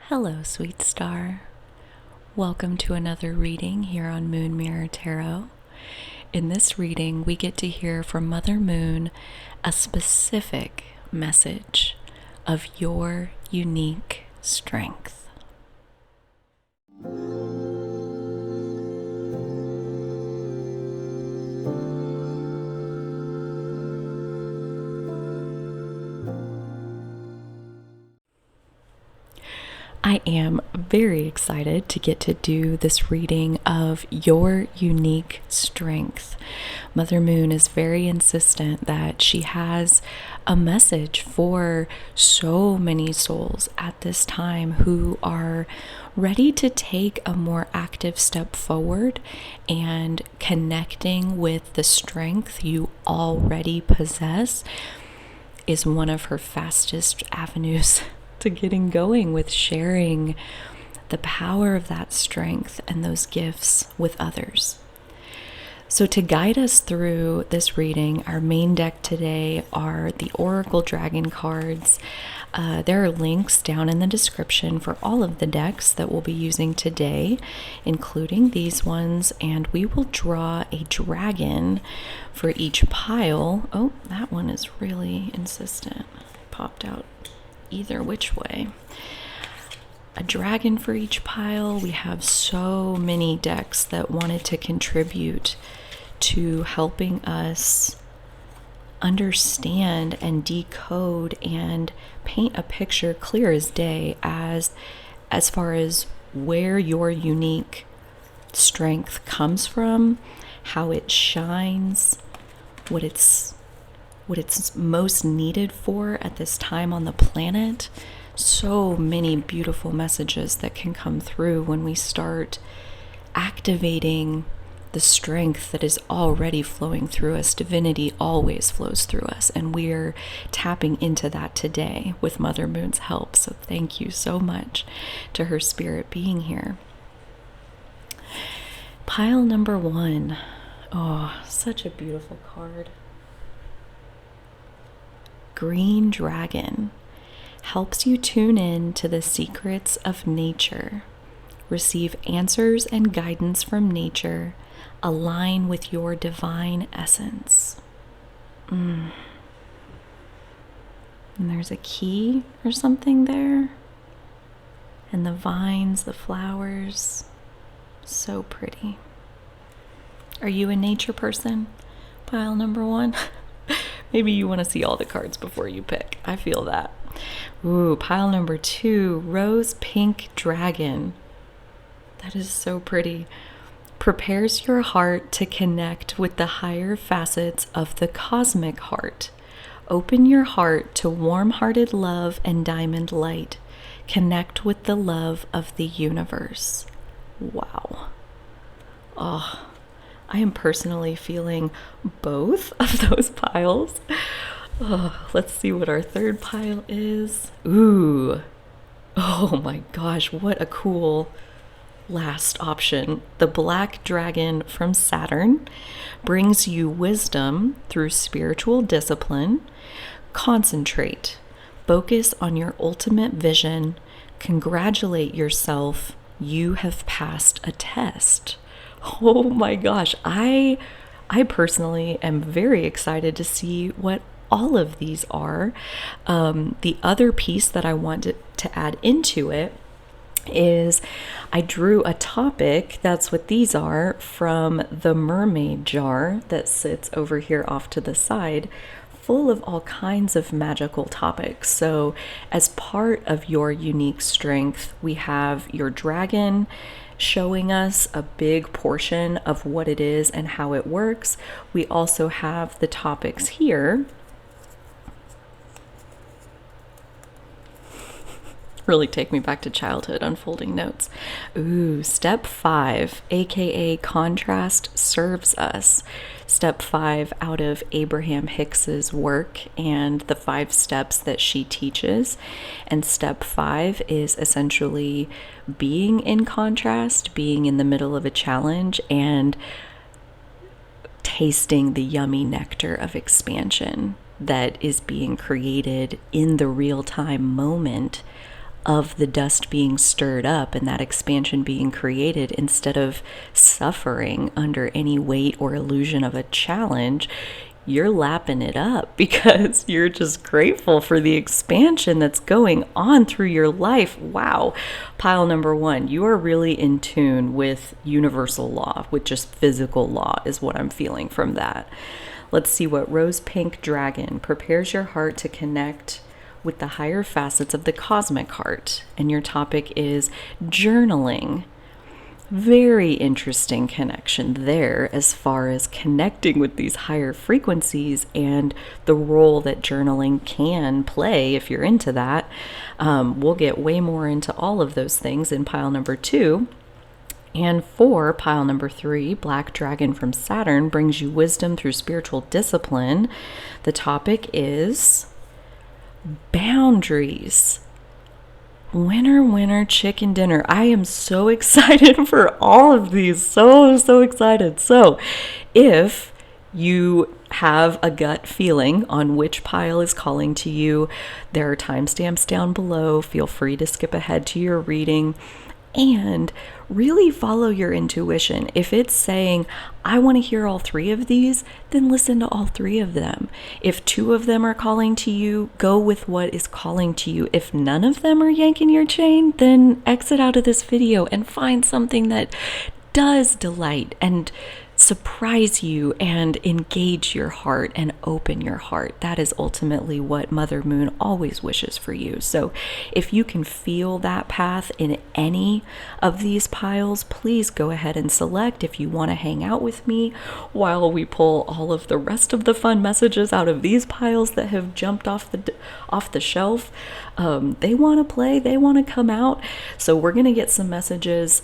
Hello, sweet star. Welcome to another reading here on Moon Mirror Tarot. In this reading, we get to hear from Mother Moon a specific message of your unique strength. I am very excited to get to do this reading of your unique strength. Mother Moon is very insistent that she has a message for so many souls at this time who are ready to take a more active step forward and connecting with the strength you already possess is one of her fastest avenues to getting going with sharing the power of that strength and those gifts with others. So to guide us through this reading, our main deck today are the Oracle Dragon cards. There are links down in the description for all of the decks that we'll be using today, including these ones, and we will draw a dragon for each pile. Oh, that one is really insistent. Popped out either which way. A dragon for each pile. We have so many decks that wanted to contribute to helping us understand and decode and paint a picture clear as day as far as where your unique strength comes from, how it shines, what it's most needed for at this time on the planet. So many beautiful messages that can come through when we start activating the strength that is already flowing through us. Divinity always flows through us, and we're tapping into that today with Mother Moon's help. So thank you so much to her spirit being here. Pile number 1. Oh, such a beautiful card. Green Dragon helps you tune in to the secrets of nature, receive answers and guidance from nature, align with your divine essence. And there's a key or something there, and the vines, the flowers, so pretty. Are you a nature person? Pile number 1. Maybe you want to see all the cards before you pick. I feel that. Ooh, pile number 2, Rose Pink Dragon. That is so pretty. Prepares your heart to connect with the higher facets of the cosmic heart. Open your heart to warm-hearted love and diamond light. Connect with the love of the universe. Wow. Oh, I am personally feeling both of those piles. Oh, let's see what our third pile is. Ooh. Oh my gosh, what a cool last option. The Black Dragon from Saturn brings you wisdom through spiritual discipline. Concentrate. Focus on your ultimate vision. Congratulate yourself. You have passed a test. Oh my gosh, I personally am very excited to see what all of these are. The other piece that I want to add into it is I drew a topic, that's what these are, from the mermaid jar that sits over here off to the side, full of all kinds of magical topics. So as part of your unique strength, we have your dragon showing us a big portion of what it is and how it works. We also have the topics here. Really take me back to childhood, unfolding notes. Ooh, step 5, aka contrast, serves us. Step 5 out of Abraham Hicks's work and the 5 steps that she teaches. And step 5 is essentially being in contrast, being in the middle of a challenge, and tasting the yummy nectar of expansion that is being created in the real-time moment of the dust being stirred up and that expansion being created, instead of suffering under any weight or illusion of a challenge, you're lapping it up because you're just grateful for the expansion that's going on through your life. Wow. Pile number 1, you are really in tune with universal law, with just physical law is what I'm feeling from that. Let's see what Rose Pink Dragon prepares your heart to connect with the higher facets of the cosmic heart. And your topic is journaling. Very interesting connection there as far as connecting with these higher frequencies and the role that journaling can play if you're into that. We'll get way more into all of those things in pile number 2. And for pile number 3, Black Dragon from Saturn brings you wisdom through spiritual discipline. The topic is boundaries. Winner, winner, chicken dinner. I am so excited for all of these. So excited. So if you have a gut feeling on which pile is calling to you, there are timestamps down below. Feel free to skip ahead to your reading and really follow your intuition. If it's saying, I want to hear all 3 of these, then listen to all 3 of them. If 2 of them are calling to you, go with what is calling to you. If none of them are yanking your chain, then exit out of this video and find something that does delight and surprise you and engage your heart and open your heart. That is ultimately what Mother Moon always wishes for you. So if you can feel that path in any of these piles, please go ahead and select. If you want to hang out with me while we pull all of the rest of the fun messages out of these piles that have jumped off the shelf, they want to play, they want to come out. So we're going to get some messages.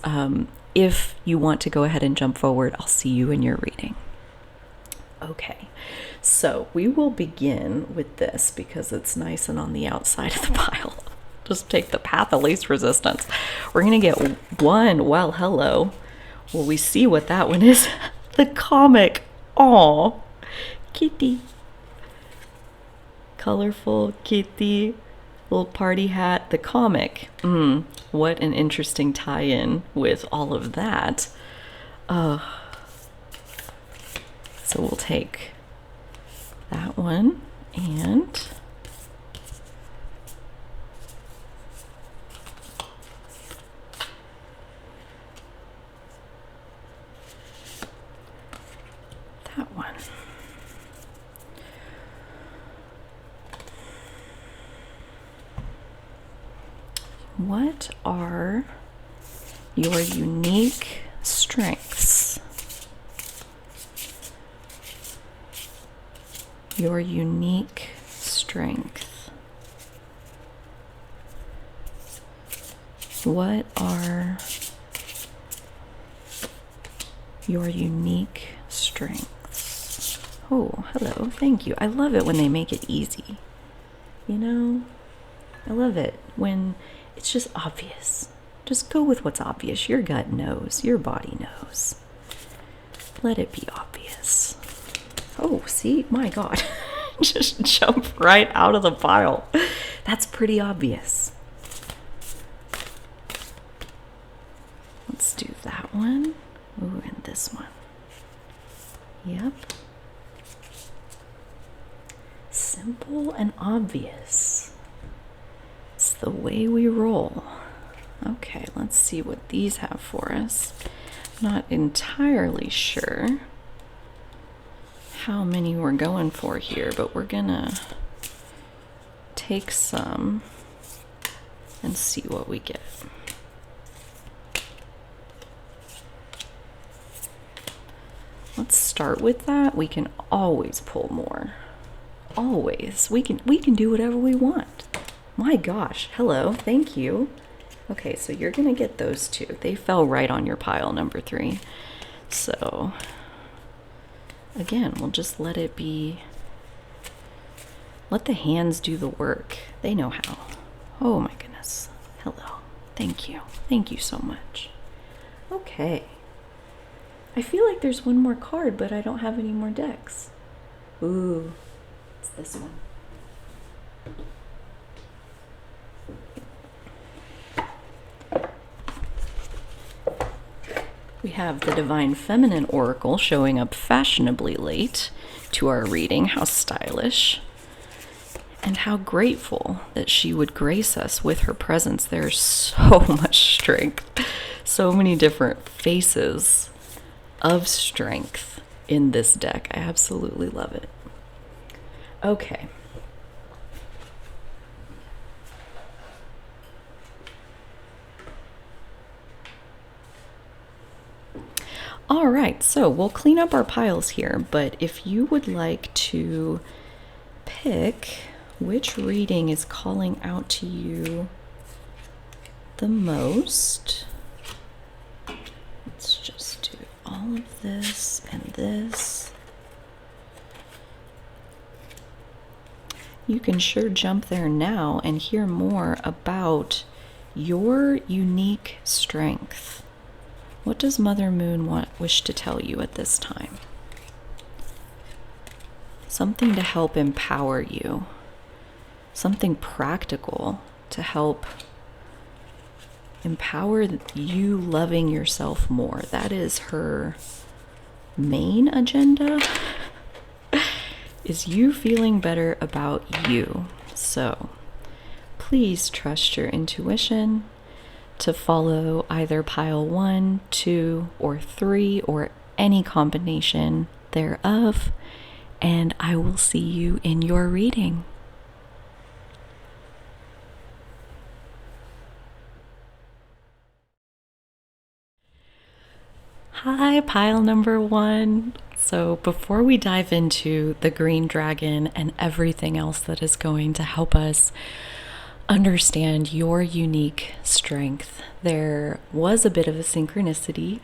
If you want to go ahead and jump forward, I'll see you in your reading. Okay, so we will begin with this because it's nice and on the outside of the pile. Just take the path of least resistance. We're going to get 1. Well, hello. Well, we see what that one is. The comic. Aw, kitty. Colorful kitty. Little party hat, the comic. What an interesting tie-in with all of that. So we'll take that one and that one. What are your unique strengths? Your unique strength. What are your unique strengths? Oh, hello. Thank you. I love it when they make it easy. You know, I love it when it's just obvious. Just go with what's obvious. Your gut knows. Your body knows. Let it be obvious. Oh, see? My God. Just jump right out of the pile. That's pretty obvious. Let's do that one. Ooh, and this one. Yep. Simple and obvious. It's the way we roll. Okay, let's see what these have for us. Not entirely sure how many we're going for here, but we're gonna take some and see what we get. Let's start with that. We can always pull more. Always. We can do whatever we want. My gosh. Hello. Thank you. Okay, so you're gonna get those 2. They fell right on your pile number 3. So again, we'll just let it be. Let the hands do the work. They know how. Oh my goodness. Hello. Thank you. Thank you so much. Okay. I feel like there's one more card, but I don't have any more decks. Ooh, it's this one. have the Divine Feminine Oracle showing up fashionably late to our reading. How stylish. And how grateful that she would grace us with her presence. There's so much strength. So many different faces of strength in this deck. I absolutely love it. Okay. All right, so we'll clean up our piles here, but if you would like to pick which reading is calling out to you the most, let's just do all of this and this. You can sure jump there now and hear more about your unique strength. What does Mother Moon wish to tell you at this time? Something to help empower you. Something practical to help empower you loving yourself more. That is her main agenda, is you feeling better about you. So please trust your intuition to follow either pile 1, 2, or 3, or any combination thereof, and I will see you in your reading. Hi, pile number 1. So before we dive into the green dragon and everything else that is going to help us understand your unique strength, there was a bit of a synchronicity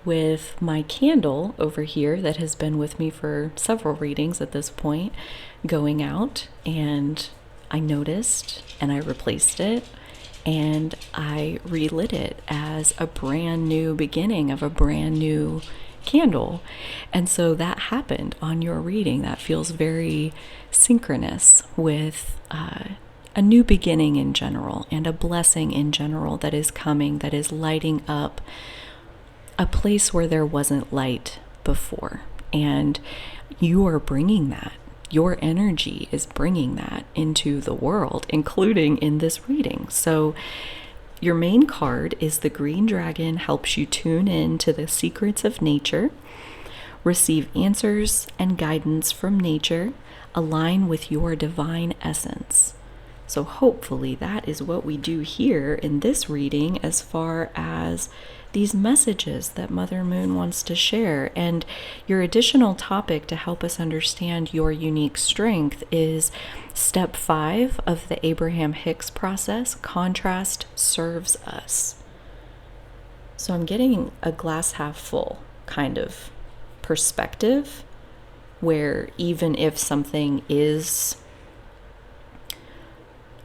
with my candle over here that has been with me for several readings at this point going out, and I noticed and I replaced it and I relit it as a brand new beginning of a brand new candle. And so that happened on your reading. That feels very synchronous with a new beginning in general and a blessing in general that is coming, that is lighting up a place where there wasn't light before. And you are bringing that. Your energy is bringing that into the world, including in this reading. So your main card is the Green Dragon, helps you tune in to the secrets of nature, receive answers and guidance from nature, align with your divine essence. So hopefully that is what we do here in this reading as far as these messages that Mother Moon wants to share. And your additional topic to help us understand your unique strength is step 5 of the Abraham Hicks process. Contrast serves us. So I'm getting a glass half full kind of perspective, where even if something is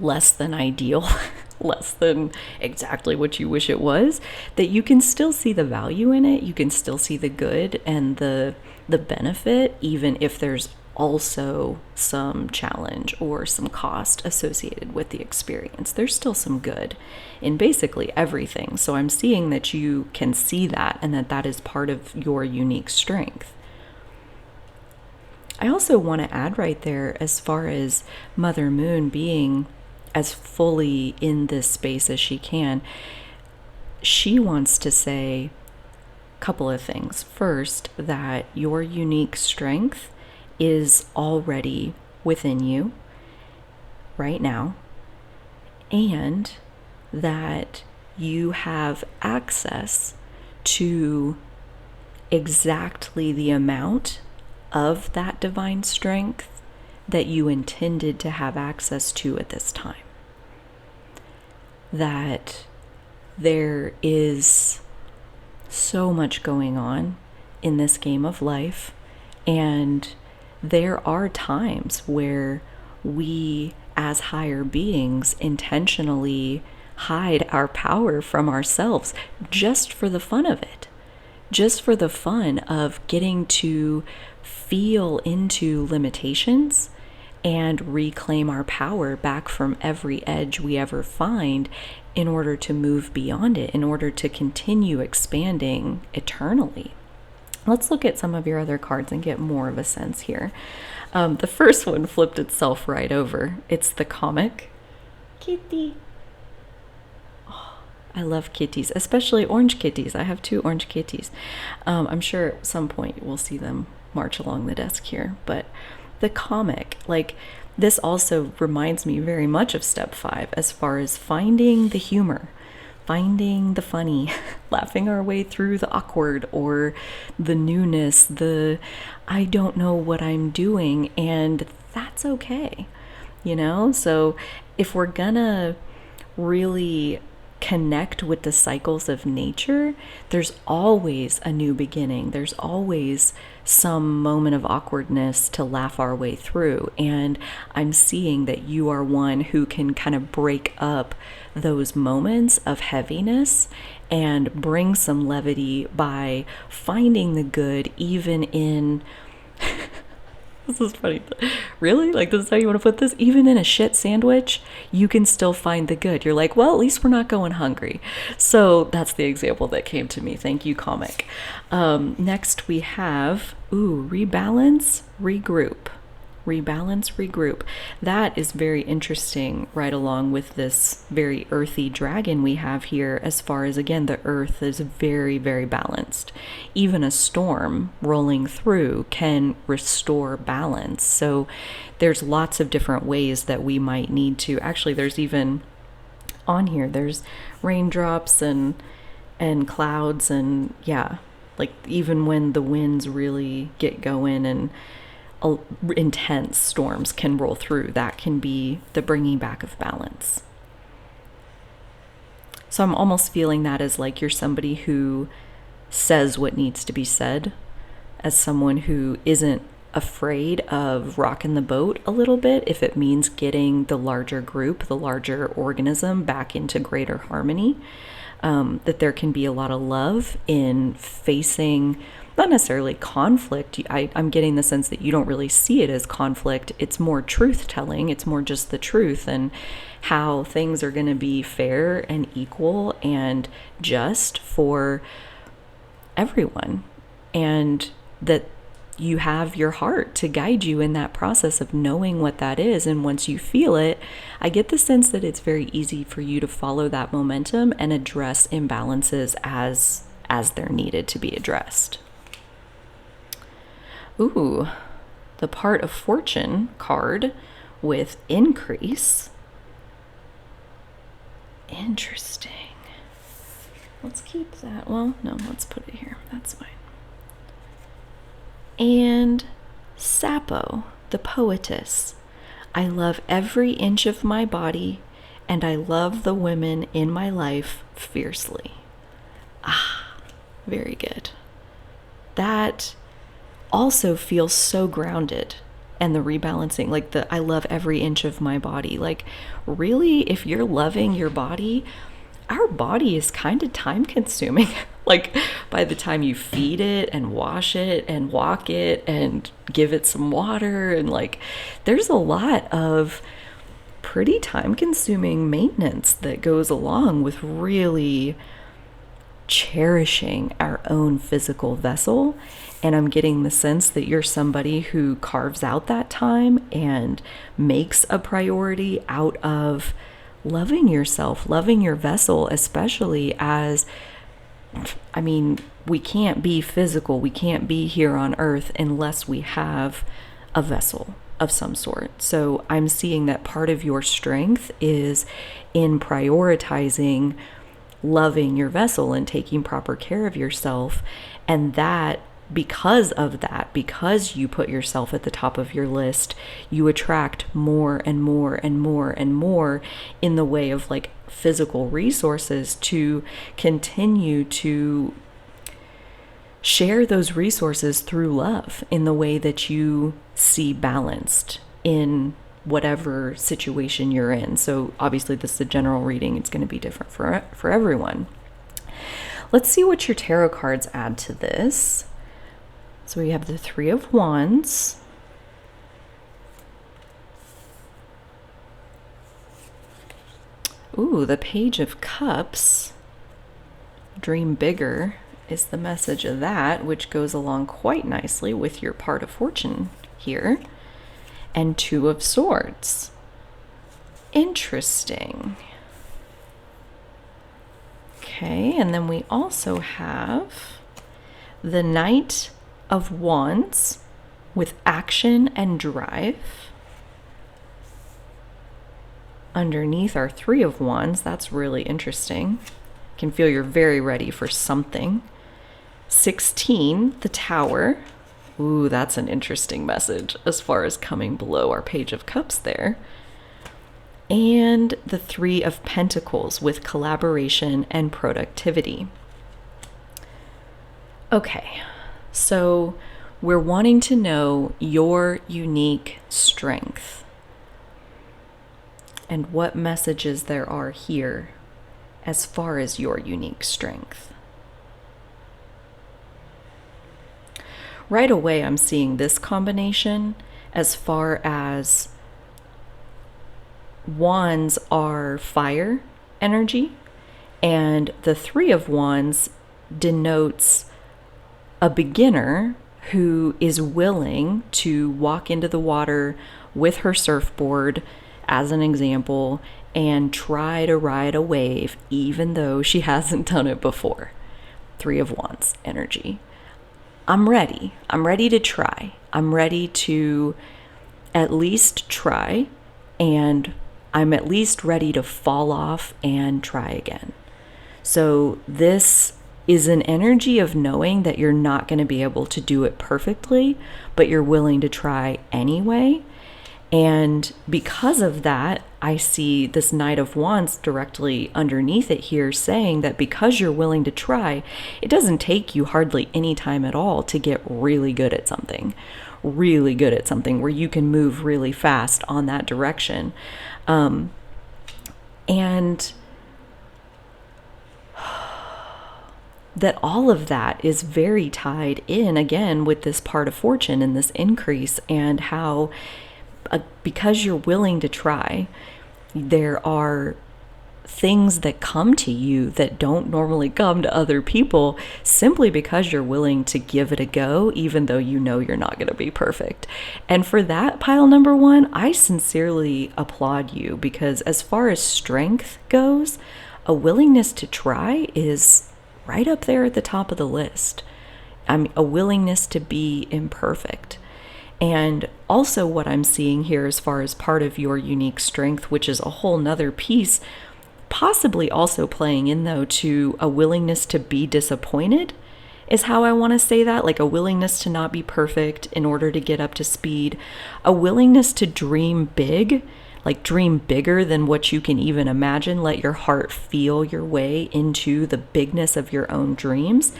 less than ideal, less than exactly what you wish it was, that you can still see the value in it. You can still see the good and the benefit, even if there's also some challenge or some cost associated with the experience. There's still some good in basically everything. So I'm seeing that you can see that, and that is part of your unique strength. I also want to add right there, as far as Mother Moon being as fully in this space as she can, she wants to say a couple of things. First, that your unique strength is already within you right now, and that you have access to exactly the amount of that divine strength that you intended to have access to at this time. That there is so much going on in this game of life, and there are times where we as higher beings intentionally hide our power from ourselves just for the fun of it, just for the fun of getting to feel into limitations and reclaim our power back from every edge we ever find in order to move beyond it, in order to continue expanding eternally. Let's look at some of your other cards and get more of a sense here. The first one flipped itself right over. It's the comic kitty. Oh, I love kitties, especially orange kitties. I have 2 orange kitties. I'm sure at some point we'll see them march along the desk here. But the comic, like, this also reminds me very much of step 5 as far as finding the humor, finding the funny, laughing our way through the awkward or the newness, the I don't know what I'm doing, and that's okay, you know? So if we're gonna really connect with the cycles of nature, there's always a new beginning. There's always some moment of awkwardness to laugh our way through. And I'm seeing that you are one who can kind of break up those moments of heaviness and bring some levity by finding the good even in this is funny. Really? Like, this is how you want to put this? Even in a shit sandwich, you can still find the good. You're like, well, at least we're not going hungry. So that's the example that came to me. Thank you, comic. Next we have, rebalance, regroup. Rebalance, regroup. That is very interesting, right along with this very earthy dragon we have here, as far as, again, the earth is very, very balanced. Even a storm rolling through can restore balance. So there's lots of different ways that we might need to, actually, there's even on here, there's raindrops and clouds, and yeah, like even when the winds really get going and intense storms can roll through, that can be the bringing back of balance. So I'm almost feeling that as like you're somebody who says what needs to be said, as someone who isn't afraid of rocking the boat a little bit if it means getting the larger group, the larger organism back into greater harmony. That there can be a lot of love in facing not necessarily conflict. I'm getting the sense that you don't really see it as conflict. It's more truth telling. It's more just the truth and how things are going to be fair and equal and just for everyone. And that you have your heart to guide you in that process of knowing what that is. And once you feel it, I get the sense that it's very easy for you to follow that momentum and address imbalances as they're needed to be addressed. Ooh, the part of fortune card with increase. Interesting. Let's keep that. Well, no, let's put it here. That's fine. And Sappho, the poetess. I love every inch of my body, and I love the women in my life fiercely. Ah, very good. That also feels so grounded. And the rebalancing, like I love every inch of my body. Like, really, if you're loving your body, our body is kind of time consuming. Like, by the time you feed it and wash it and walk it and give it some water, and like, there's a lot of pretty time consuming maintenance that goes along with really cherishing our own physical vessel. And I'm getting the sense that you're somebody who carves out that time and makes a priority out of loving yourself, loving your vessel, especially as, I mean, we can't be physical, we can't be here on earth unless we have a vessel of some sort. So I'm seeing that part of your strength is in prioritizing loving your vessel and taking proper care of yourself. And that, because of that, because you put yourself at the top of your list, you attract more and more and more and more in the way of like physical resources to continue to share those resources through love in the way that you see balanced in whatever situation you're in. So obviously this is a general reading. It's going to be different for everyone. Let's see what your tarot cards add to this. So we have the 3 of Wands, Ooh, the Page of Cups. Dream bigger is the message of that, which goes along quite nicely with your part of fortune here. And Two of Swords. Interesting. Okay, and then we also have the Knight of Wands with action and drive. Underneath are Three of Wands. That's really interesting. Can feel you're very ready for something. 16, the Tower. Ooh, that's an interesting message as far as coming below our Page of Cups there. And the Three of Pentacles with collaboration and productivity. Okay, so we're wanting to know your unique strength and what messages there are here as far as your unique strength. Right away, I'm seeing this combination as far as Wands are fire energy, and the Three of Wands denotes a beginner who is willing to walk into the water with her surfboard, as an example, and try to ride a wave even though she hasn't done it before. Three of Wands energy. I'm ready. I'm ready to try. I'm ready to at least try, and I'm at least ready to fall off and try again. So this is an energy of knowing that you're not going to be able to do it perfectly, but you're willing to try anyway. And because of that, I see this Knight of Wands directly underneath it here saying that because you're willing to try, it doesn't take you hardly any time at all to get really good at something where you can move really fast on that direction. And that all of that is very tied in again with this part of fortune and this increase, and how because you're willing to try, there are things that come to you that don't normally come to other people simply because you're willing to give it a go, even though you know you're not going to be perfect. And for that, pile number one, I sincerely applaud you, because as far as strength goes, a willingness to try is right up there at the top of the list. A willingness to be imperfect. And also what I'm seeing here as far as part of your unique strength, which is a whole nother piece, possibly also playing in though to a willingness to be disappointed, is how I want to say that, like a willingness to not be perfect in order to get up to speed, a willingness to dream big, like dream bigger than what you can even imagine, let your heart feel your way into the bigness of your own dreams.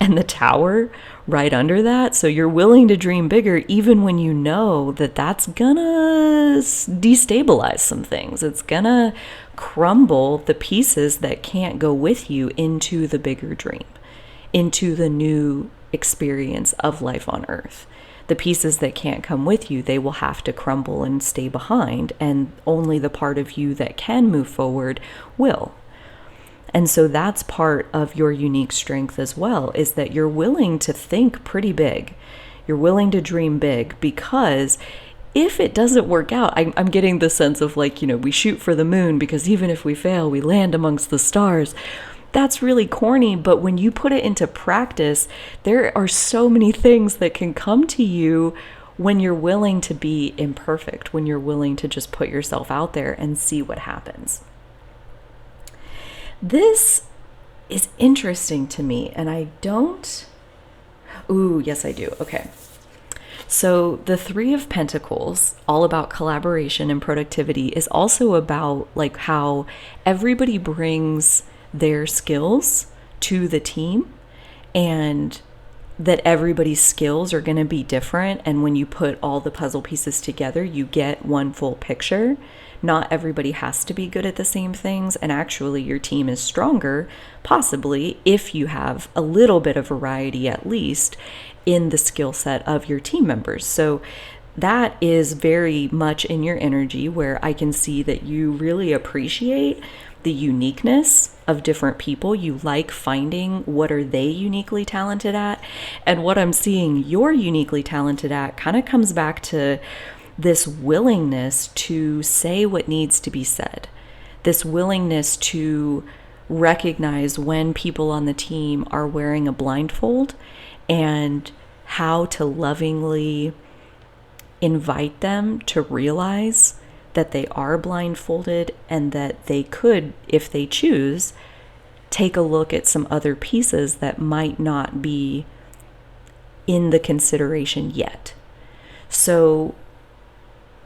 And the Tower right under that. So you're willing to dream bigger even when you know that that's gonna destabilize some things. It's gonna crumble the pieces that can't go with you into the bigger dream, into the new experience of life on Earth. The pieces that can't come with you, they will have to crumble and stay behind, and only the part of you that can move forward will. And so that's part of your unique strength as well, is that you're willing to think pretty big. You're willing to dream big, because if it doesn't work out, I'm getting the sense of like, we shoot for the moon because even if we fail, we land amongst the stars. That's really corny, but when you put it into practice, there are so many things that can come to you when you're willing to be imperfect, when you're willing to just put yourself out there and see what happens. This is interesting to me, and I don't... Ooh, yes, I do. Okay. So the Three of Pentacles, all about collaboration and productivity, is also about like how everybody brings their skills to the team, and that everybody's skills are going to be different. And when you put all the puzzle pieces together, you get one full picture. Not everybody has to be good at the same things, and actually your team is stronger, possibly, if you have a little bit of variety at least in the skill set of your team members. So that is very much in your energy, where I can see that you really appreciate the uniqueness of different people. You like finding what are they uniquely talented at. And what I'm seeing you're uniquely talented at kind of comes back to this willingness to say what needs to be said, this willingness to recognize when people on the team are wearing a blindfold and how to lovingly invite them to realize that they are blindfolded and that they could, if they choose, take a look at some other pieces that might not be in the consideration yet. So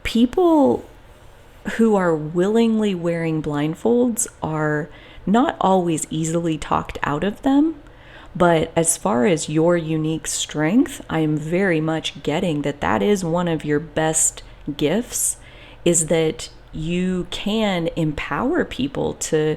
people who are willingly wearing blindfolds are not always easily talked out of them. But as far as your unique strength, I am very much getting that that is one of your best gifts, is that you can empower people to,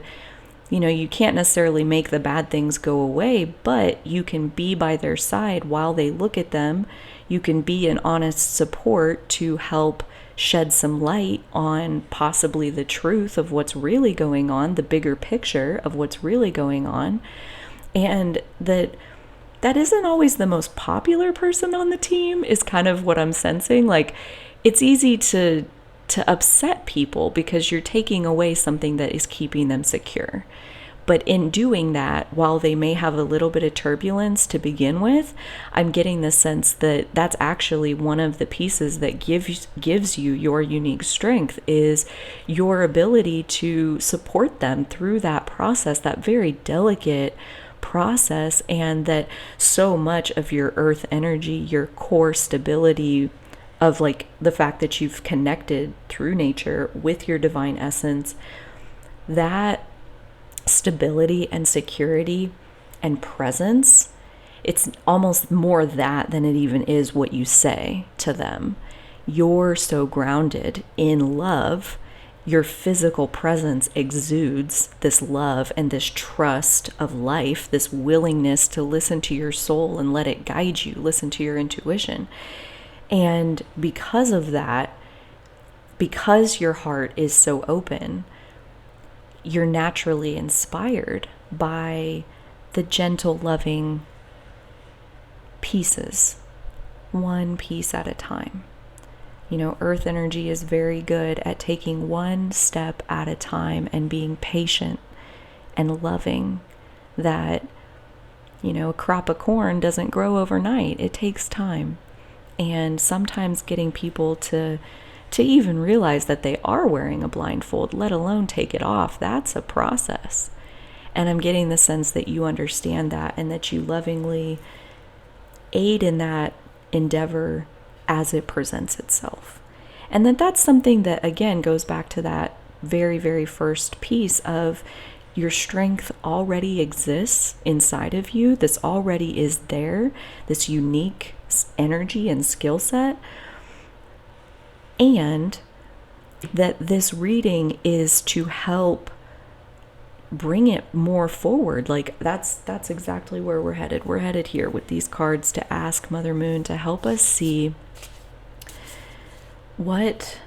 you can't necessarily make the bad things go away, but you can be by their side while they look at them. You can be an honest support to help shed some light on possibly the truth of what's really going on, the bigger picture of what's really going on. And that isn't always the most popular person on the team is kind of what I'm sensing. Like, it's easy to upset people because you're taking away something that is keeping them secure. But in doing that, while they may have a little bit of turbulence to begin with, I'm getting the sense that that's actually one of the pieces that gives you your unique strength, is your ability to support them through that process, that very delicate process, and that so much of your earth energy, your core stability of like the fact that you've connected through nature with your divine essence, that stability and security and presence, it's almost more that than it even is what you say to them. You're so grounded in love. Your physical presence exudes this love and this trust of life, this willingness to listen to your soul and let it guide you, listen to your intuition. And because of that, because your heart is so open, you're naturally inspired by the gentle, loving pieces, one piece at a time. Earth energy is very good at taking one step at a time and being patient and loving. That, a crop of corn doesn't grow overnight. It takes time. And sometimes getting people to even realize that they are wearing a blindfold, let alone take it off, that's a process. And I'm getting the sense that you understand that and that you lovingly aid in that endeavor as it presents itself. And that's something that, again, goes back to that very, very first piece of your strength already exists inside of you. This already is there, this unique energy and skill set. And that this reading is to help bring it more forward. Like that's exactly where we're headed. We're headed here with these cards to ask Mother Moon to help us see what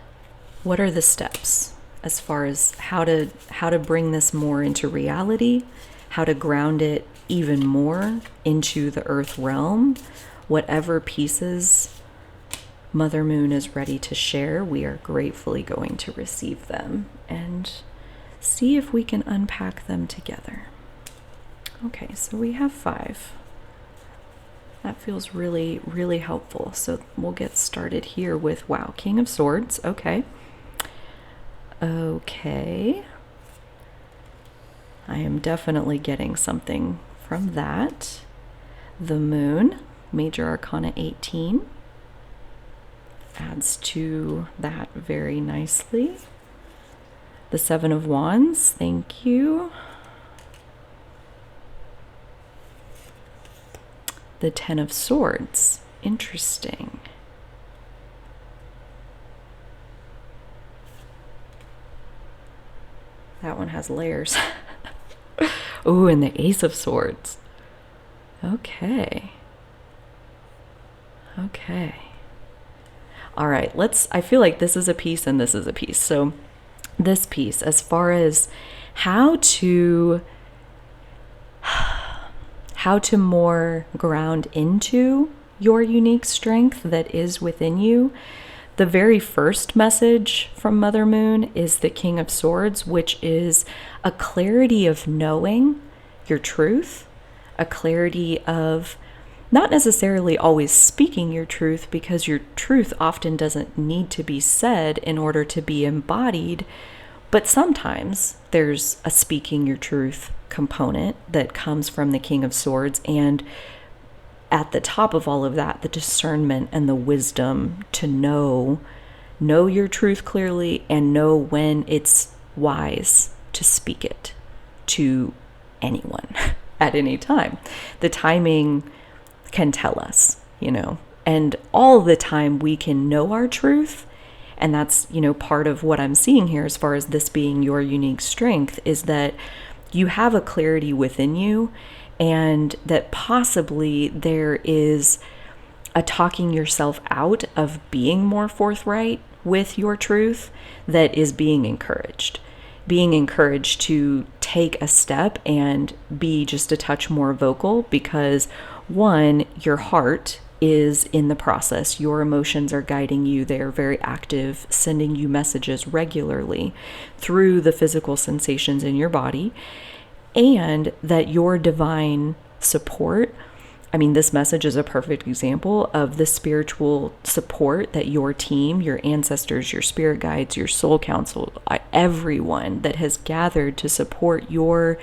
are the steps as far as how to bring this more into reality, how to ground it even more into the earth realm. Whatever pieces Mother Moon is ready to share, we are gratefully going to receive them and see if we can unpack them together. Okay, so we have 5. That feels really, really helpful. So we'll get started here with, wow, King of Swords. Okay. I am definitely getting something from that. The Moon, Major Arcana 18. Adds to that very nicely. The 7 of Wands, thank you. The 10 of Swords, interesting. That one has layers. Ooh, and the Ace of Swords. Okay. All right, I feel like this is a piece and this is a piece. So this piece, as far as how to more ground into your unique strength that is within you. The very first message from Mother Moon is the King of Swords, which is a clarity of knowing your truth, a clarity of not necessarily always speaking your truth, because your truth often doesn't need to be said in order to be embodied, but sometimes there's a speaking your truth component that comes from the King of Swords, and at the top of all of that, the discernment and the wisdom to know your truth clearly and know when it's wise to speak it to anyone at any time. The timing can tell us, and all the time we can know our truth. And that's, part of what I'm seeing here as far as this being your unique strength, is that you have a clarity within you, and that possibly there is a talking yourself out of being more forthright with your truth that is being encouraged to take a step and be just a touch more vocal, because one, your heart is in the process. Your emotions are guiding you. They are very active, sending you messages regularly through the physical sensations in your body. And that your divine support, this message is a perfect example of the spiritual support that your team, your ancestors, your spirit guides, your soul council, everyone that has gathered to support your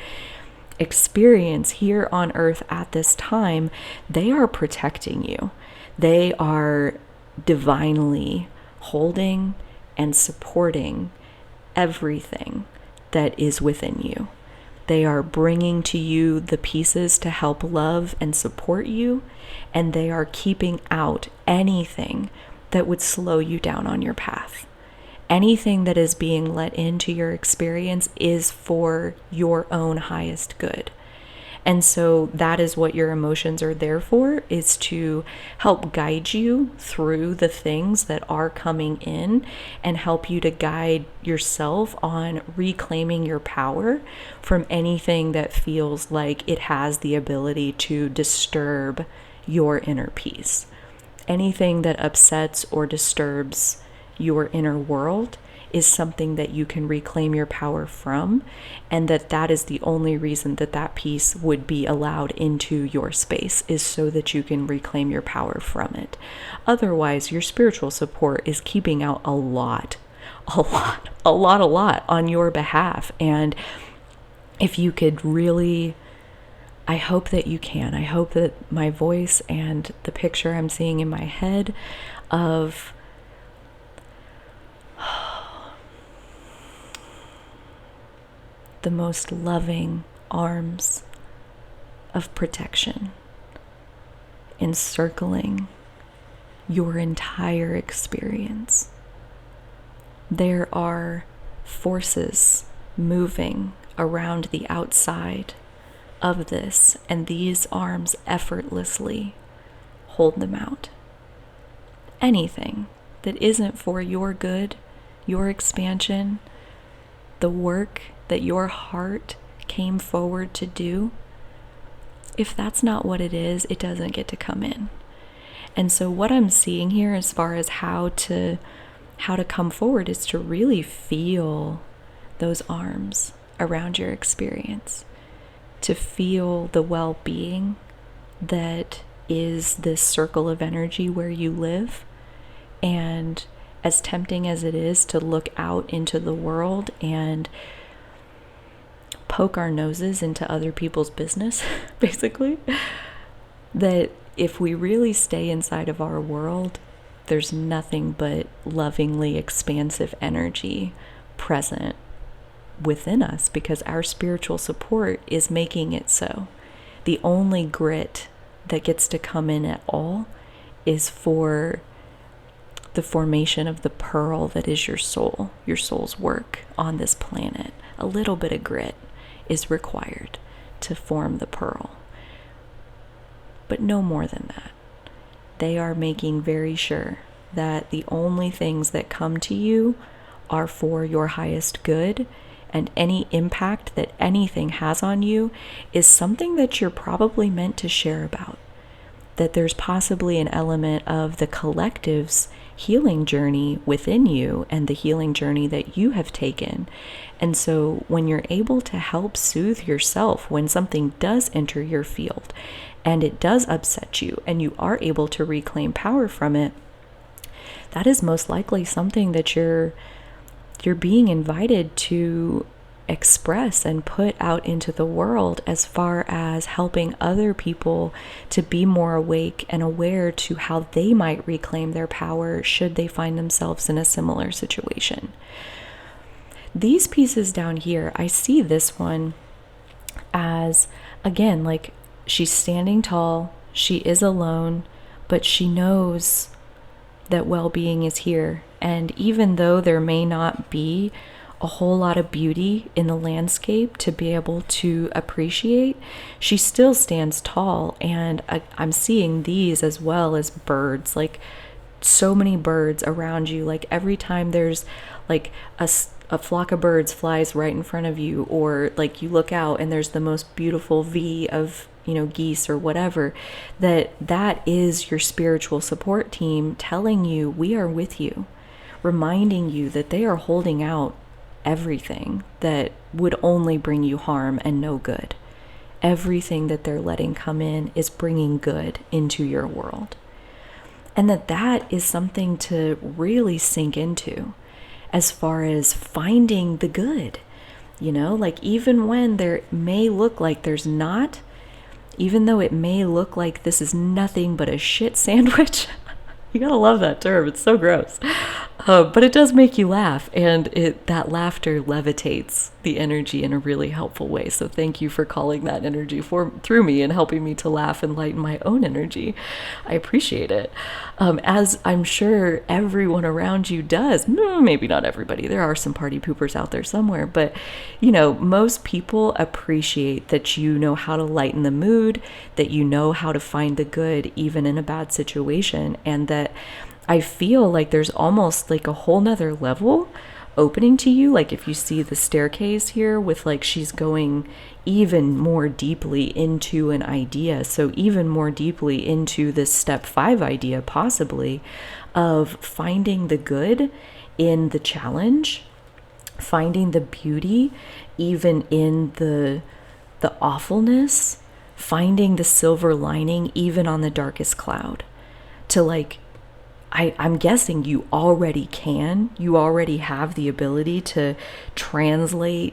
experience here on earth at this time, they are protecting you. They are divinely holding and supporting everything that is within you. They are bringing to you the pieces to help love and support you, and they are keeping out anything that would slow you down on your path. Anything that is being let into your experience is for your own highest good. And so that is what your emotions are there for, is to help guide you through the things that are coming in and help you to guide yourself on reclaiming your power from anything that feels like it has the ability to disturb your inner peace. Anything that upsets or disturbs your inner world is something that you can reclaim your power from, and that is the only reason that piece would be allowed into your space, is so that you can reclaim your power from it. Otherwise, your spiritual support is keeping out a lot on your behalf. And if you could really, I hope that you can, I hope that my voice and the picture I'm seeing in my head of the most loving arms of protection encircling your entire experience. There are forces moving around the outside of this, and these arms effortlessly hold them out. Anything that isn't for your good, your expansion, the work that your heart came forward to do, if that's not what it is, it doesn't get to come in. And so what I'm seeing here as far as how to come forward is to really feel those arms around your experience, to feel the well-being that is this circle of energy where you live. And as tempting as it is to look out into the world and poke our noses into other people's business, basically, that if we really stay inside of our world, there's nothing but lovingly expansive energy present within us, because our spiritual support is making it so. The only grit that gets to come in at all is for the formation of the pearl that is your soul's work on this planet. A little bit of grit is required to form the pearl, but no more than that. They are making very sure that the only things that come to you are for your highest good, and any impact that anything has on you is something that you're probably meant to share about. That there's possibly an element of the collective's healing journey within you and the healing journey that you have taken. And so when you're able to help soothe yourself when something does enter your field and it does upset you and you are able to reclaim power from it, that is most likely something that you're being invited to express and put out into the world, as far as helping other people to be more awake and aware to how they might reclaim their power should they find themselves in a similar situation. These pieces down here, I see this one as, again, like she's standing tall, she is alone, but she knows that well-being is here. And even though there may not be a whole lot of beauty in the landscape to be able to appreciate, she still stands tall. And I'm seeing these as well as birds, like so many birds around you. Like every time there's like a flock of birds flies right in front of you, or like you look out and there's the most beautiful V of, geese or whatever, that is your spiritual support team telling you, we are with you, reminding you that they are holding out everything that would only bring you harm and no good. Everything that they're letting come in is bringing good into your world. And that is something to really sink into, as far as finding the good. Like even when there may look like there's not, even though it may look like this is nothing but a shit sandwich. You gotta love that term. It's so gross. But it does make you laugh, and that laughter levitates the energy in a really helpful way. So thank you for calling that energy through me and helping me to laugh and lighten my own energy. I appreciate it. As I'm sure everyone around you does. Maybe not everybody. There are some party poopers out there somewhere. But, most people appreciate that you know how to lighten the mood, that you know how to find the good even in a bad situation, and that I feel like there's almost like a whole nother level opening to you. Like if you see the staircase here with like she's going even more deeply into an idea. So even more deeply into this step 5 idea, possibly, of finding the good in the challenge, finding the beauty even in the awfulness, finding the silver lining even on the darkest cloud. To like, I'm guessing you already can. You already have the ability to translate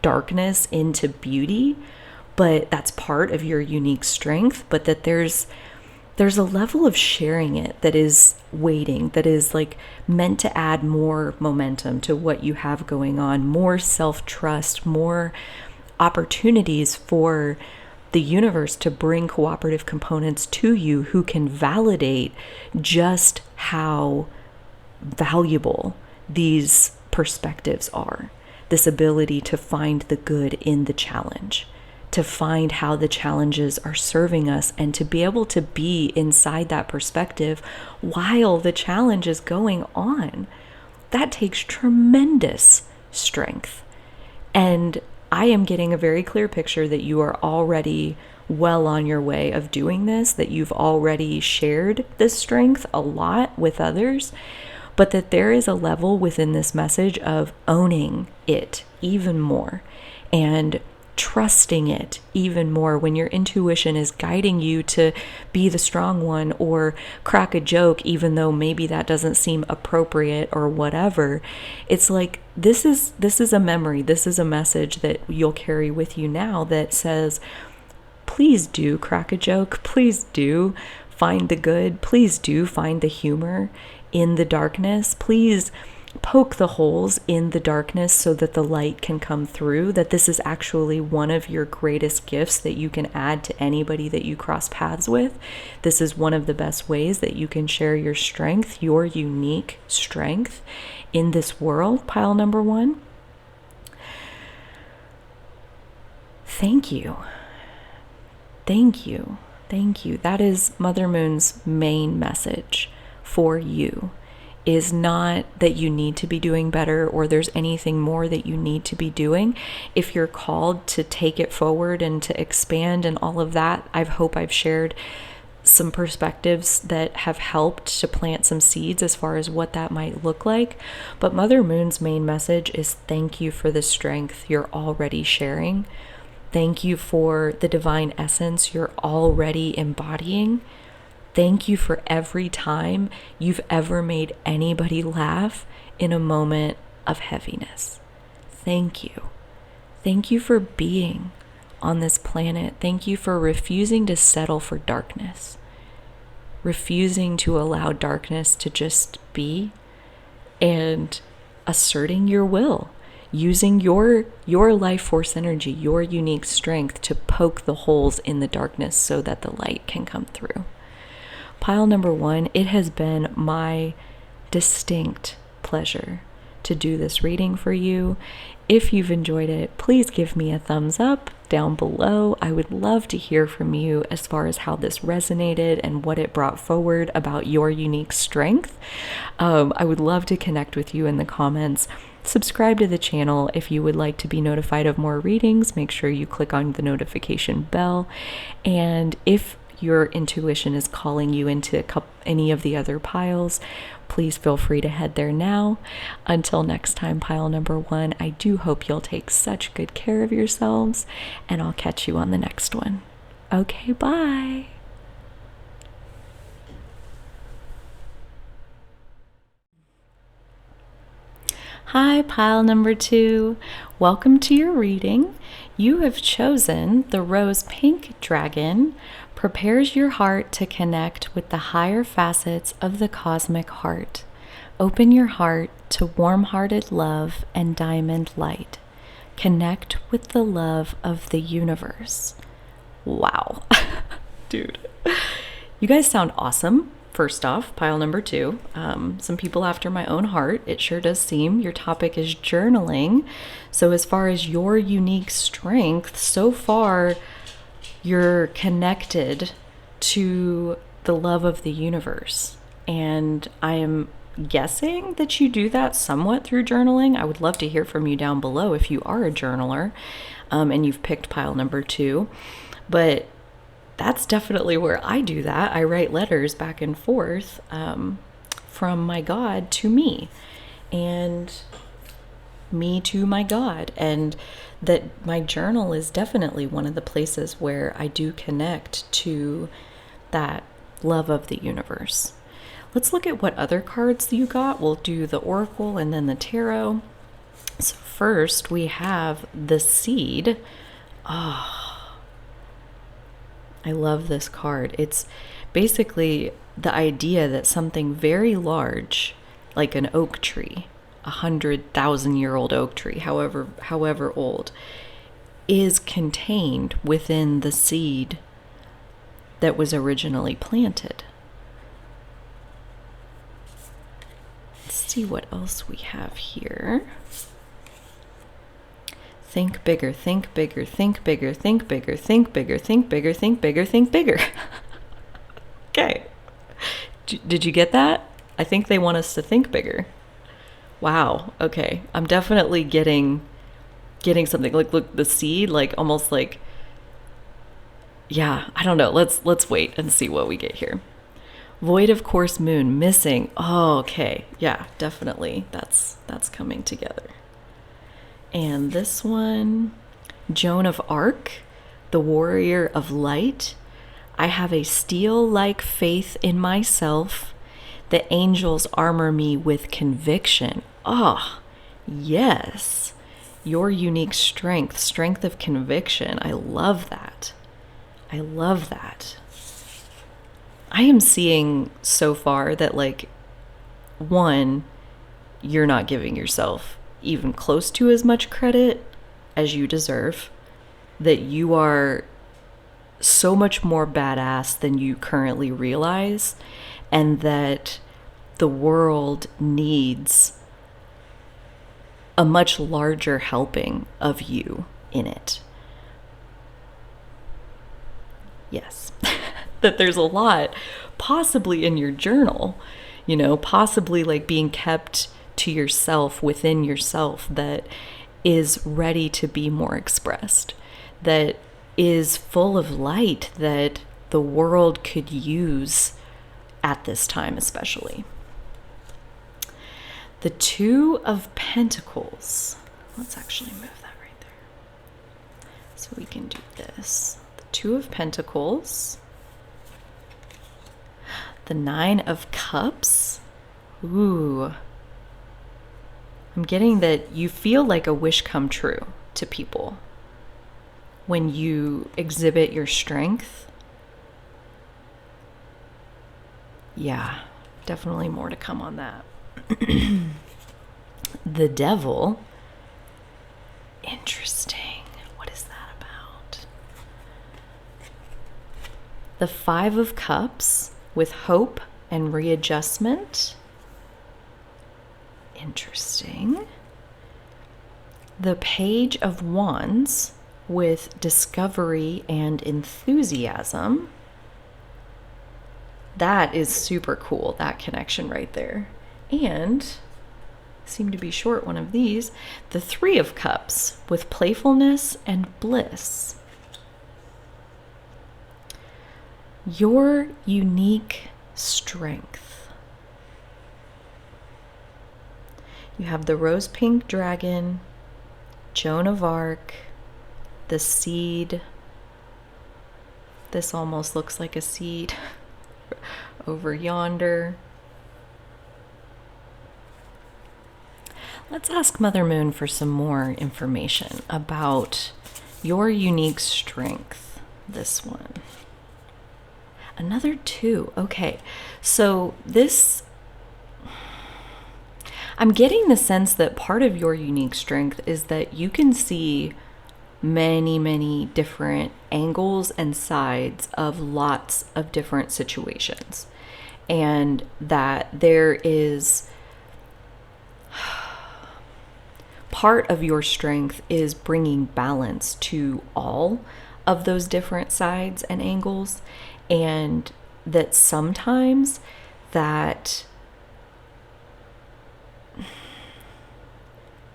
darkness into beauty, but that's part of your unique strength. But that there's a level of sharing it that is waiting, that is like meant to add more momentum to what you have going on, more self-trust, more opportunities for the universe to bring cooperative components to you who can validate just how valuable these perspectives are. This ability to find the good in the challenge, to find how the challenges are serving us, and to be able to be inside that perspective while the challenge is going on. That takes tremendous strength. And I am getting a very clear picture that you are already well on your way of doing this, that you've already shared this strength a lot with others, but that there is a level within this message of owning it even more and trusting it even more when your intuition is guiding you to be the strong one or crack a joke, even though maybe that doesn't seem appropriate or whatever. It's like, this is a memory. This is a message that you'll carry with you now that says, please do crack a joke. Please do find the good. Please do find the humor in the darkness. Please poke the holes in the darkness so that the light can come through, that this is actually one of your greatest gifts that you can add to anybody that you cross paths with. This is one of the best ways that you can share your strength, your unique strength in this world. Pile number 1. Thank you. Thank you. Thank you. That is Mother Moon's main message for you, is not that you need to be doing better or there's anything more that you need to be doing. If you're called to take it forward and to expand and all of that, I hope I've shared some perspectives that have helped to plant some seeds as far as what that might look like. But Mother Moon's main message is thank you for the strength you're already sharing. Thank you for the divine essence you're already embodying. Thank you for every time you've ever made anybody laugh in a moment of heaviness. Thank you. Thank you for being on this planet. Thank you for refusing to settle for darkness, refusing to allow darkness to just be, and asserting your will, using your life force energy, your unique strength to poke the holes in the darkness so that the light can come through. Pile number 1, it has been my distinct pleasure to do this reading for you. If you've enjoyed it, please give me a thumbs up down below. I would love to hear from you as far as how this resonated and what it brought forward about your unique strength. I would love to connect with you in the comments. Subscribe to the channel if you would like to be notified of more readings. Make sure you click on the notification bell. And if your intuition is calling you into any of the other piles, please feel free to head there now. Until next time, pile number 1, I do hope you'll take such good care of yourselves, and I'll catch you on the next one. Okay, bye. Hi, pile number 2. Welcome to your reading. You have chosen the rose pink dragon. Prepares your heart to connect with the higher facets of the cosmic heart. Open your heart to warm-hearted love and diamond light. Connect with the love of the universe. Wow. Dude. You guys sound awesome. First off, pile number 2. Some people after my own heart. It sure does seem. Your topic is journaling. So as far as your unique strength, so far, you're connected to the love of the universe. And I am guessing that you do that somewhat through journaling. I would love to hear from you down below if you are a journaler and you've picked pile number 2. But that's definitely where I do that. I write letters back and forth from my God to me, and me to my God. And that my journal is definitely one of the places where I do connect to that love of the universe. Let's look at what other cards you got. We'll do the Oracle and then the Tarot. So first we have the Seed. Oh, I love this card. It's basically the idea that something very large, like an oak tree, 100,000-year-old oak tree, however old, is contained within the seed that was originally planted. Let's see what else we have here. Think bigger, think bigger, think bigger, think bigger, think bigger, think bigger, think bigger, think bigger. Okay. Did you get that? I think they want us to think bigger. Wow. Okay. I'm definitely getting something like, look, the seed, like almost like, yeah, I don't know. Let's wait and see what we get here. Void of course moon missing. Oh, okay. Yeah, definitely. That's coming together. And this one, Joan of Arc, the warrior of light. I have a steel-like faith in myself. The angels armor me with conviction. Ah, yes. Your unique strength of conviction. I love that. I love that. I am seeing so far that, like, one, you're not giving yourself even close to as much credit as you deserve. That you are so much more badass than you currently realize, and that the world needs a much larger helping of you in it. Yes. That there's a lot possibly in your journal. possibly like being kept to yourself, within yourself, that is ready to be more expressed, that is full of light that the world could use at this time, especially. The Two of Pentacles. Let's actually move that right there. So we can do this. The Two of Pentacles. The Nine of Cups. Ooh. I'm getting that you feel like a wish come true to people when you exhibit your strength. Yeah, definitely more to come on that. The Devil. Interesting. What is that about? The Five of Cups with hope and readjustment. Interesting. The Page of Wands with discovery and enthusiasm. That is super cool, that connection right there. And, seem to be short one of these, the Three of Cups with playfulness and bliss. Your unique strength. You have the Rose Pink Dragon, Joan of Arc, the Seed. This almost looks like a seed over yonder. Let's ask Mother Moon for some more information about your unique strength. This one. Another two. Okay, so this, I'm getting the sense that part of your unique strength is that you can see many, many different angles and sides of lots of different situations. And that there is part of your strength is bringing balance to all of those different sides and angles. And that sometimes that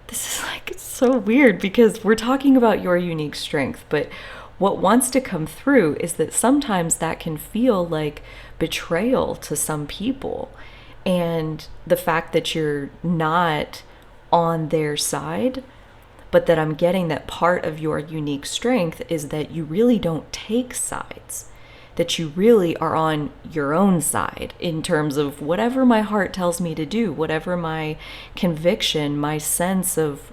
this is like so weird because we're talking about your unique strength, but what wants to come through is that sometimes that can feel like betrayal to some people, and the fact that you're not on their side, but that I'm getting that part of your unique strength is that you really don't take sides, that you really are on your own side in terms of whatever my heart tells me to do, whatever my conviction, my sense of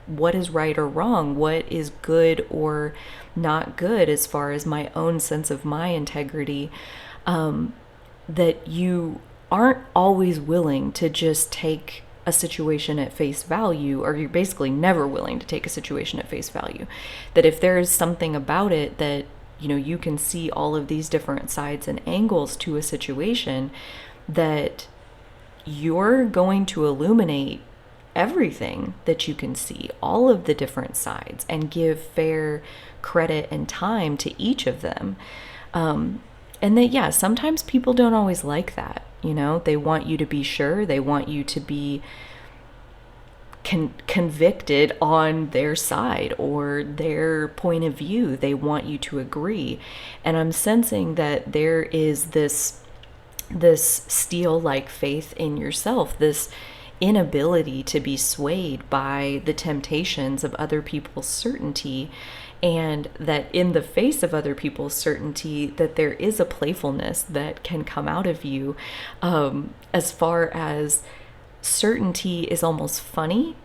what is right or wrong, what is good or not good as far as my own sense of my integrity, that you aren't always willing to just take a situation at face value, or you're basically never willing to take a situation at face value. That if there is something about it that you can see all of these different sides and angles to a situation, that you're going to illuminate everything that you can see, all of the different sides, and give fair credit and time to each of them. And that, yeah, sometimes people don't always like that. They want you to be sure, they want you to be convicted on their side or their point of view. They want you to agree. And I'm sensing that there is this steel-like faith in yourself, this inability to be swayed by the temptations of other people's certainty, and that in the face of other people's certainty, that there is a playfulness that can come out of you, as far as certainty is almost funny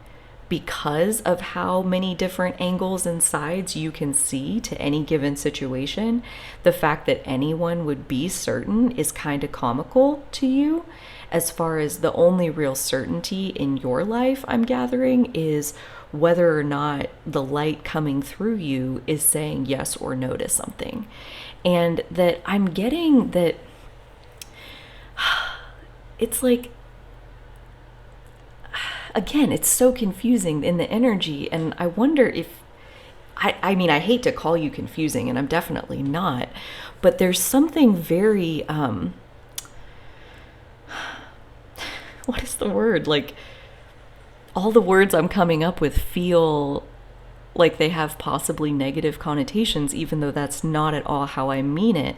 because of how many different angles and sides you can see to any given situation. The fact that anyone would be certain is kind of comical to you, as far as the only real certainty in your life, I'm gathering, is whether or not the light coming through you is saying yes or no to something. And that I'm getting that it's like, again, it's so confusing in the energy. And I wonder if, I mean, I hate to call you confusing, and I'm definitely not, but there's something very, what is the word? Like, all the words I'm coming up with feel like they have possibly negative connotations, even though that's not at all how I mean it.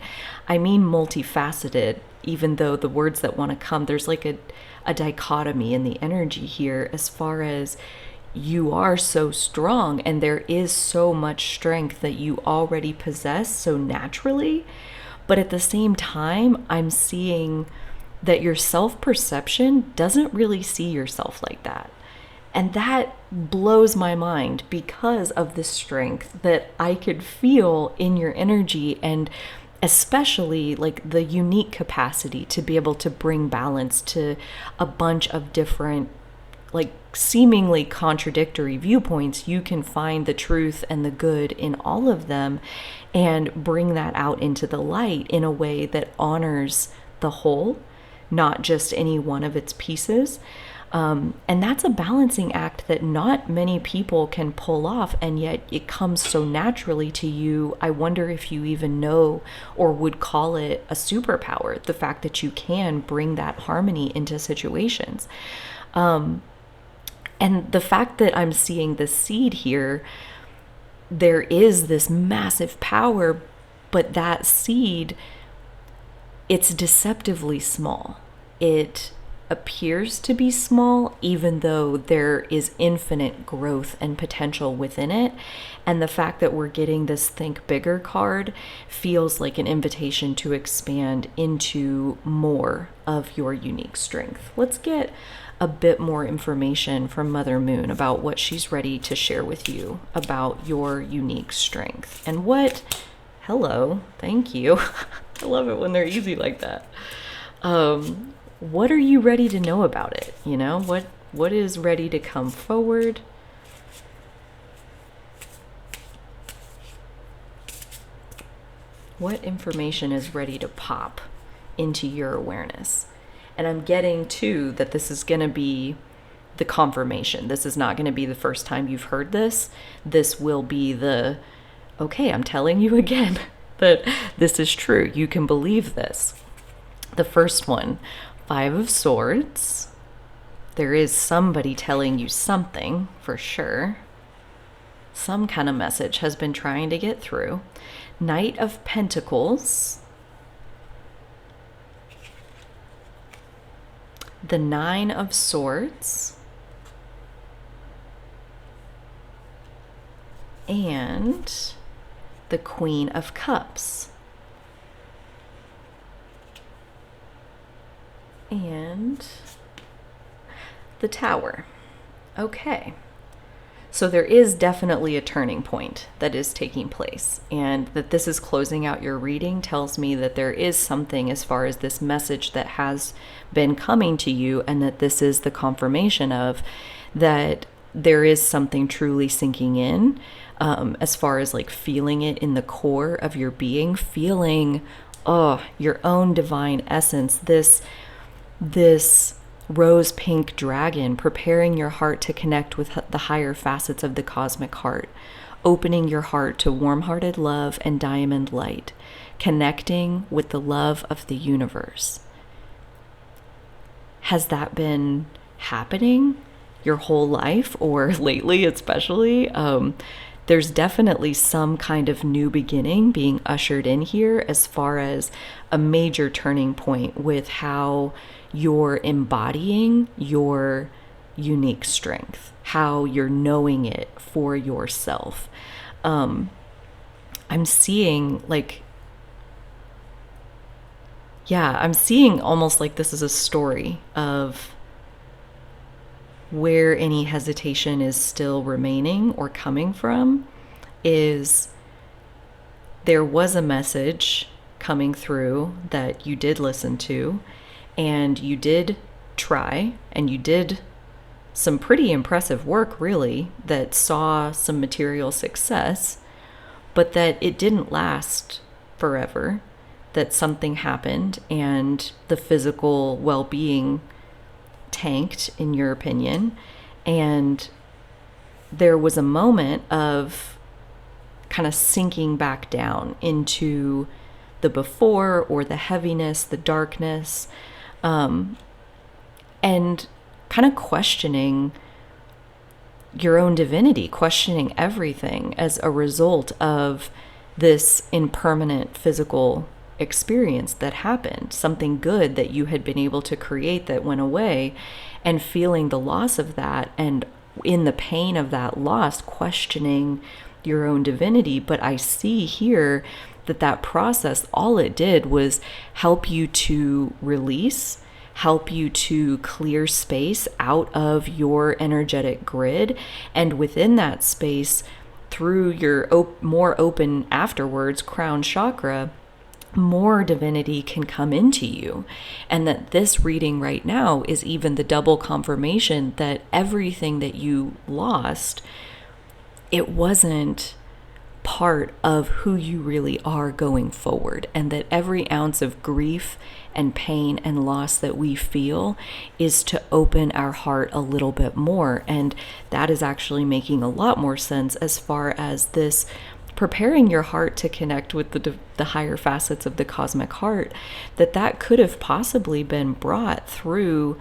I mean multifaceted, even though the words that want to come, there's like a dichotomy in the energy here, as far as you are so strong and there is so much strength that you already possess so naturally. But at the same time, I'm seeing that your self-perception doesn't really see yourself like that. And that blows my mind because of the strength that I could feel in your energy, and especially like the unique capacity to be able to bring balance to a bunch of different, like seemingly contradictory viewpoints. You can find the truth and the good in all of them and bring that out into the light in a way that honors the whole, not just any one of its pieces. And that's a balancing act that not many people can pull off, and yet it comes so naturally to you. I wonder if you even know or would call it a superpower, the fact that you can bring that harmony into situations. And the fact that I'm seeing the seed here, there is this massive power, but that seed, it's deceptively small. It appears to be small, even though there is infinite growth and potential within it. And the fact that we're getting this Think Bigger card feels like an invitation to expand into more of your unique strength. Let's get a bit more information from Mother Moon about what she's ready to share with you about your unique strength. And what, hello, thank you. I love it when they're easy like that. What are you ready to know about it? You know, what is ready to come forward? What information is ready to pop into your awareness? And I'm getting too that this is going to be the confirmation. This is not going to be the first time you've heard this. This will be the, okay, I'm telling you again that this is true. You can believe this. The first one, 5 of Swords. There is somebody telling you something for sure. Some kind of message has been trying to get through. Knight of Pentacles. The 9 of Swords. And the Queen of Cups. And the Tower. Okay. So there is definitely a turning point that is taking place, and that this is closing out your reading tells me that there is something as far as this message that has been coming to you, and that this is the confirmation of that there is something truly sinking in, as far as like feeling it in the core of your being, feeling, your own divine essence, this rose pink dragon, preparing your heart to connect with the higher facets of the cosmic heart, opening your heart to warm-hearted love and diamond light, connecting with the love of the universe. Has that been happening your whole life, or lately especially? There's definitely some kind of new beginning being ushered in here, as far as a major turning point with how you're embodying your unique strength, how you're knowing it for yourself. I'm seeing I'm seeing almost like this is a story of where any hesitation is still remaining or coming from. Is there was a message coming through that you did listen to, and you did try, and you did some pretty impressive work, really, that saw some material success, but that it didn't last forever, that something happened and the physical well-being tanked, in your opinion, and there was a moment of kind of sinking back down into the before, or the heaviness, the darkness. and kind of questioning your own divinity, questioning everything as a result of this impermanent physical experience that happened, something good that you had been able to create that went away, and feeling the loss of that, and in the pain of that loss, questioning your own divinity. But I see here that process, all it did was help you to release, help you to clear space out of your energetic grid. And within that space, through your more open afterwards crown chakra, more divinity can come into you. And that this reading right now is even the double confirmation that everything that you lost, it wasn't part of who you really are going forward, and that every ounce of grief and pain and loss that we feel is to open our heart a little bit more. And that is actually making a lot more sense as far as this preparing your heart to connect with the higher facets of the cosmic heart, that could have possibly been brought through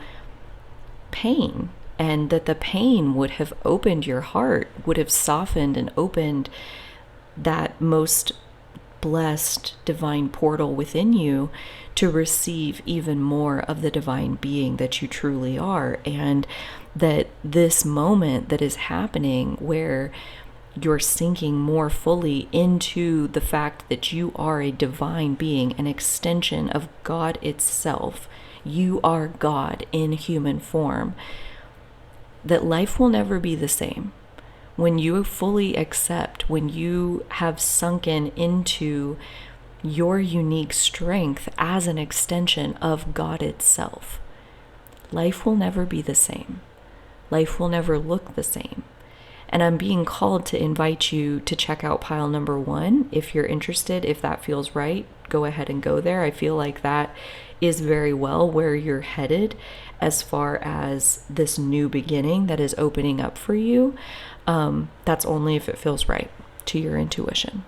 pain, and that the pain would have opened your heart, would have softened and opened that most blessed divine portal within you to receive even more of the divine being that you truly are. And that this moment that is happening where you're sinking more fully into the fact that you are a divine being, an extension of God itself. You are God in human form. That life will never be the same. When you fully accept, when you have sunken into your unique strength as an extension of God itself, life will never be the same. Life will never look the same. And I'm being called to invite you to check out pile number 1. If you're interested, if that feels right, go ahead and go there. I feel like that is very well where you're headed as far as this new beginning that is opening up for you. That's only if it feels right to your intuition.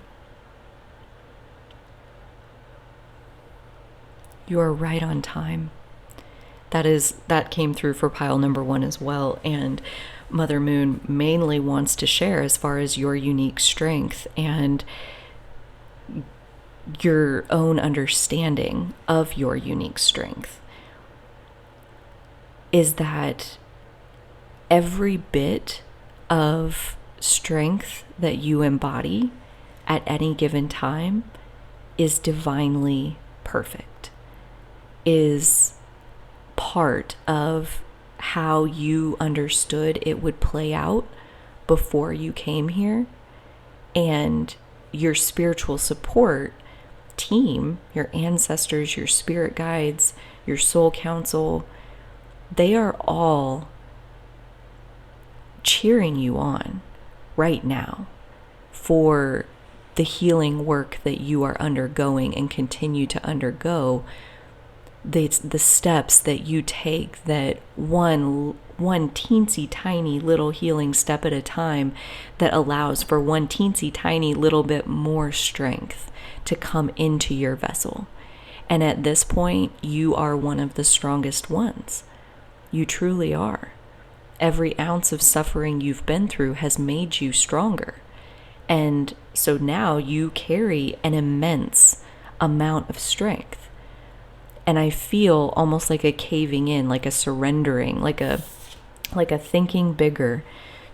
You are right on time. That came through for pile number 1 as well. And Mother Moon mainly wants to share as far as your unique strength and your own understanding of your unique strength is that every bit of strength that you embody at any given time is divinely perfect, is part of how you understood it would play out before you came here. And your spiritual support team, your ancestors, your spirit guides, your soul council, they are all cheering you on right now for the healing work that you are undergoing and continue to undergo. The steps that you take, that one teensy tiny little healing step at a time, that allows for one teensy tiny little bit more strength to come into your vessel. And at this point, you are one of the strongest ones. You truly are. Every ounce of suffering you've been through has made you stronger. And so now you carry an immense amount of strength. And I feel almost like a caving in, like a surrendering, like a thinking bigger,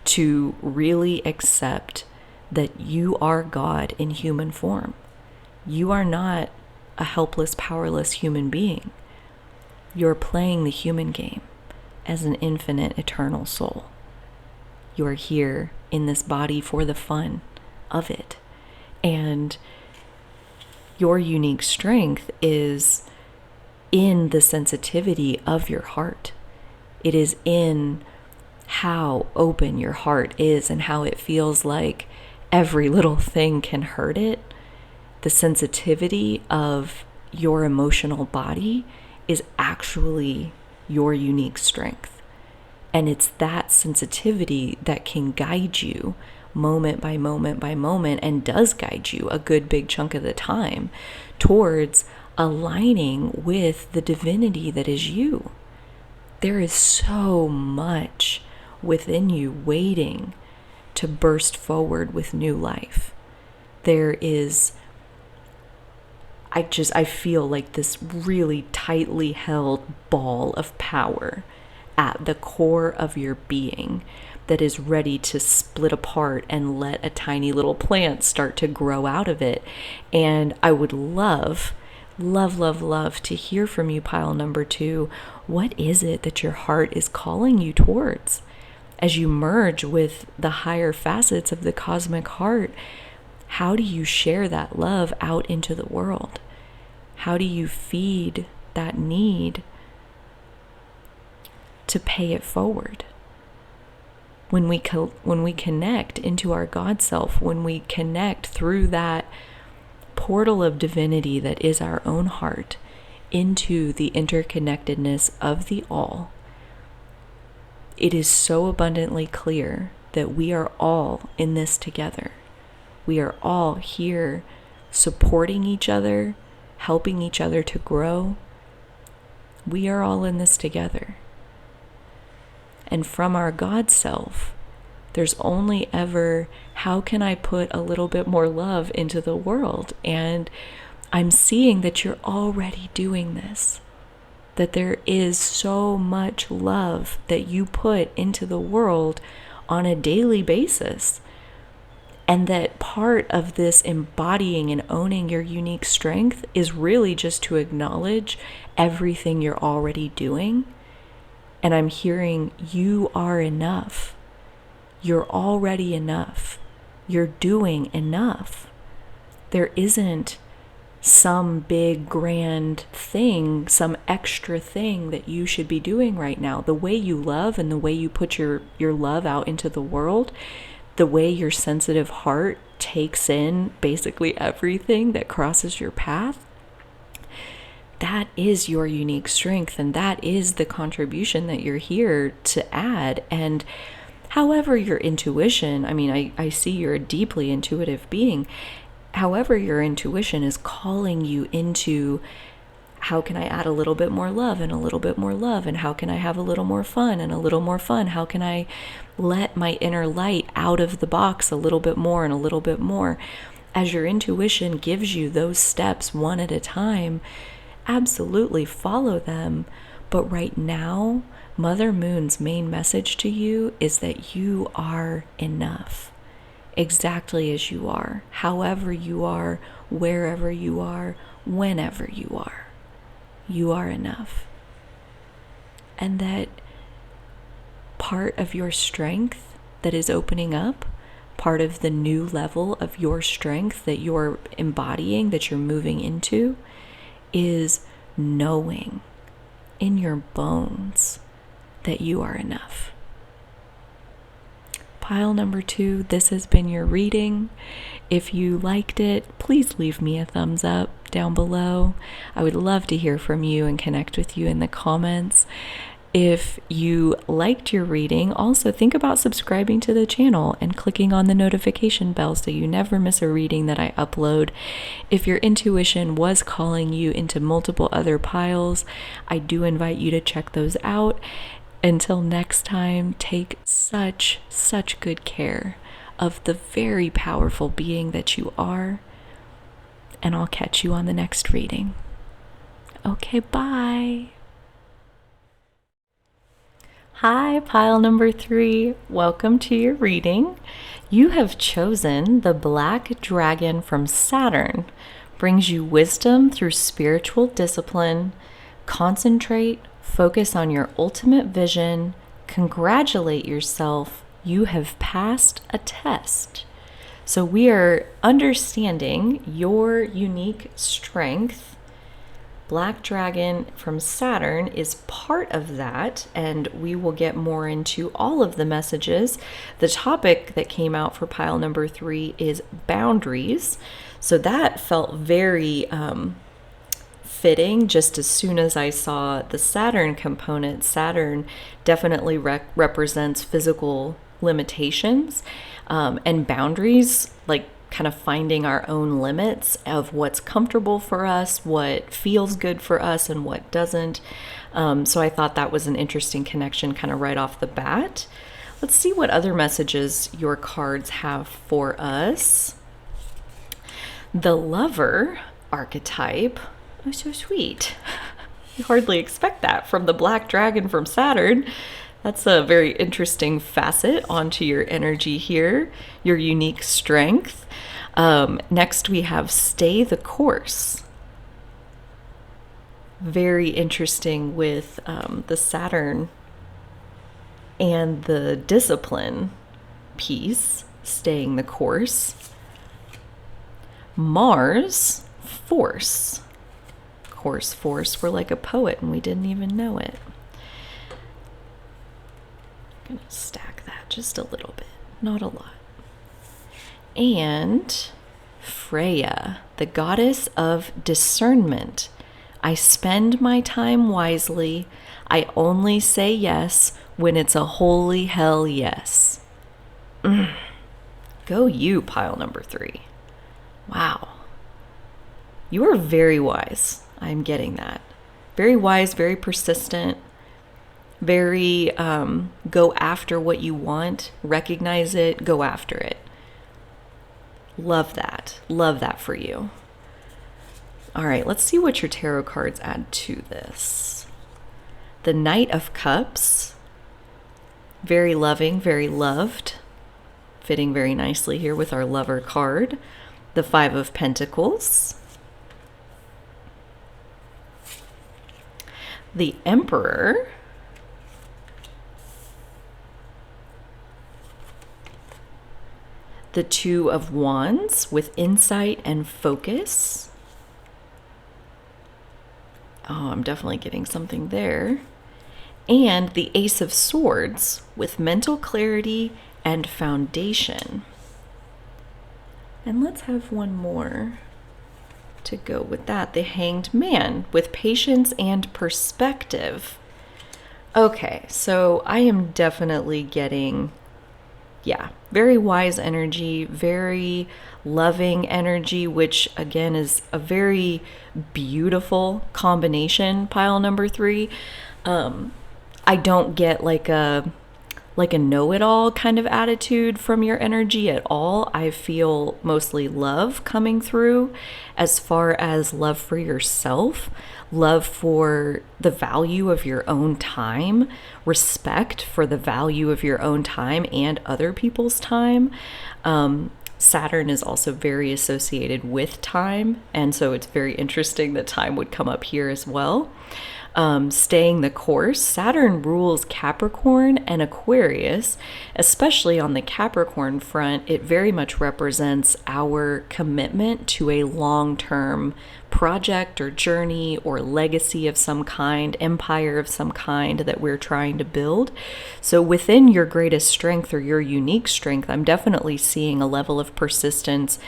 to really accept that you are God in human form. You are not a helpless, powerless human being. You're playing the human game as an infinite, eternal soul. You are here in this body for the fun of it. And your unique strength is in the sensitivity of your heart. It is in how open your heart is and how it feels like every little thing can hurt it. The sensitivity of your emotional body is actually your unique strength. And it's that sensitivity that can guide you moment by moment by moment, and does guide you a good big chunk of the time towards aligning with the divinity that is you. There is so much within you waiting to burst forward with new life. There is, I feel like this really tightly held ball of power at the core of your being that is ready to split apart and let a tiny little plant start to grow out of it. And I would love to hear from you, pile number 2. What is it that your heart is calling you towards? As you merge with the higher facets of the cosmic heart, how do you share that love out into the world? How do you feed that need to pay it forward? When we connect into our God self, when we connect through that portal of divinity that is our own heart into the interconnectedness of the all, it is so abundantly clear that we are all in this together. We are all here supporting each other, helping each other to grow. We are all in this together. And from our God self, there's only ever, how can I put a little bit more love into the world? And I'm seeing that you're already doing this, that there is so much love that you put into the world on a daily basis. And that part of this embodying and owning your unique strength is really just to acknowledge everything you're already doing. And I'm hearing you are enough. You're already enough. You're doing enough. There isn't some big grand thing, some extra thing that you should be doing right now. The way you love and the way you put your love out into the world, the way your sensitive heart takes in basically everything that crosses your path, that is your unique strength, and that is the contribution that you're here to add. And however your intuition, I see you're a deeply intuitive being. However your intuition is calling you into, how can I add a little bit more love and a little bit more love? And how can I have a little more fun and a little more fun? How can I let my inner light out of the box a little bit more and a little bit more? As your intuition gives you those steps one at a time, absolutely follow them. But right now, Mother Moon's main message to you is that you are enough, exactly as you are, however you are, wherever you are, whenever you are. You are enough. And that part of your strength that is opening up, part of the new level of your strength that you're embodying, that you're moving into, is knowing in your bones that you are enough. Pile number 2, this has been your reading. If you liked it, please leave me a thumbs up down below. I would love to hear from you and connect with you in the comments. If you liked your reading, also think about subscribing to the channel and clicking on the notification bell so you never miss a reading that I upload. If your intuition was calling you into multiple other piles, I do invite you to check those out. Until next time, take such good care of the very powerful being that you are, and I'll catch you on the next reading. Okay, bye. Hi, pile number 3. Welcome to your reading. You have chosen the Black Dragon from Saturn. Brings you wisdom through spiritual discipline. Concentrate, focus on your ultimate vision. Congratulate yourself. You have passed a test. So we are understanding your unique strength. Black Dragon from Saturn is part of that, and we will get more into all of the messages. The topic that came out for pile number 3 is boundaries. So that felt very fitting just as soon as I saw the Saturn component. Saturn definitely represents physical limitations, and boundaries, like kind of finding our own limits of what's comfortable for us, what feels good for us, and what doesn't. So I thought that was an interesting connection kind of right off the bat. Let's see what other messages your cards have for us. The Lover archetype. Oh, so sweet. You hardly expect that from the Black Dragon from Saturn. That's a very interesting facet onto your energy here, your unique strength. Next, we have Stay the Course. Very interesting with the Saturn and the discipline piece, staying the course. Mars, Force. Course, force. We're like a poet and we didn't even know it. I'm going to stack that just a little bit, not a lot. And Freya, the goddess of discernment. I spend my time wisely. I only say yes when it's a holy hell yes. Go you, pile number 3. Wow. You are very wise. I'm getting that. Very wise, very persistent, very go after what you want, recognize it, go after it. Love that. Love that for you. All right, let's see what your tarot cards add to this. The Knight of Cups. Very loving, very loved. Fitting very nicely here with our Lover card. The Five of Pentacles. The Emperor. The Two of Wands with insight and focus. Oh, I'm definitely getting something there. And the Ace of Swords with mental clarity and foundation. And let's have one more to go with that. The Hanged Man with patience and perspective. Okay, so I am definitely getting, very wise energy, very loving energy, which again is a very beautiful combination, pile number 3. I don't get like a know-it-all kind of attitude from your energy at all. I feel mostly love coming through, as far as love for yourself, love for the value of your own time, respect for the value of your own time and other people's time. Saturn is also very associated with time, and so it's very interesting that time would come up here as well. Staying the course. Saturn rules Capricorn and Aquarius, especially on the Capricorn front. It very much represents our commitment to a long-term project or journey or legacy of some kind, empire of some kind that we're trying to build. So within your greatest strength or your unique strength, I'm definitely seeing a level of persistence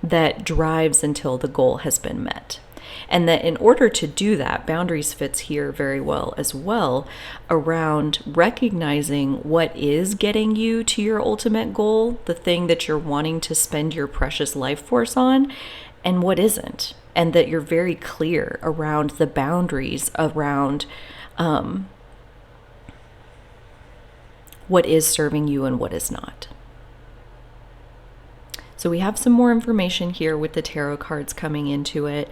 that drives until the goal has been met. And that in order to do that, boundaries fits here very well as well, around recognizing what is getting you to your ultimate goal, the thing that you're wanting to spend your precious life force on, and what isn't. And that you're very clear around the boundaries around what is serving you and what is not. So we have some more information here with the tarot cards coming into it.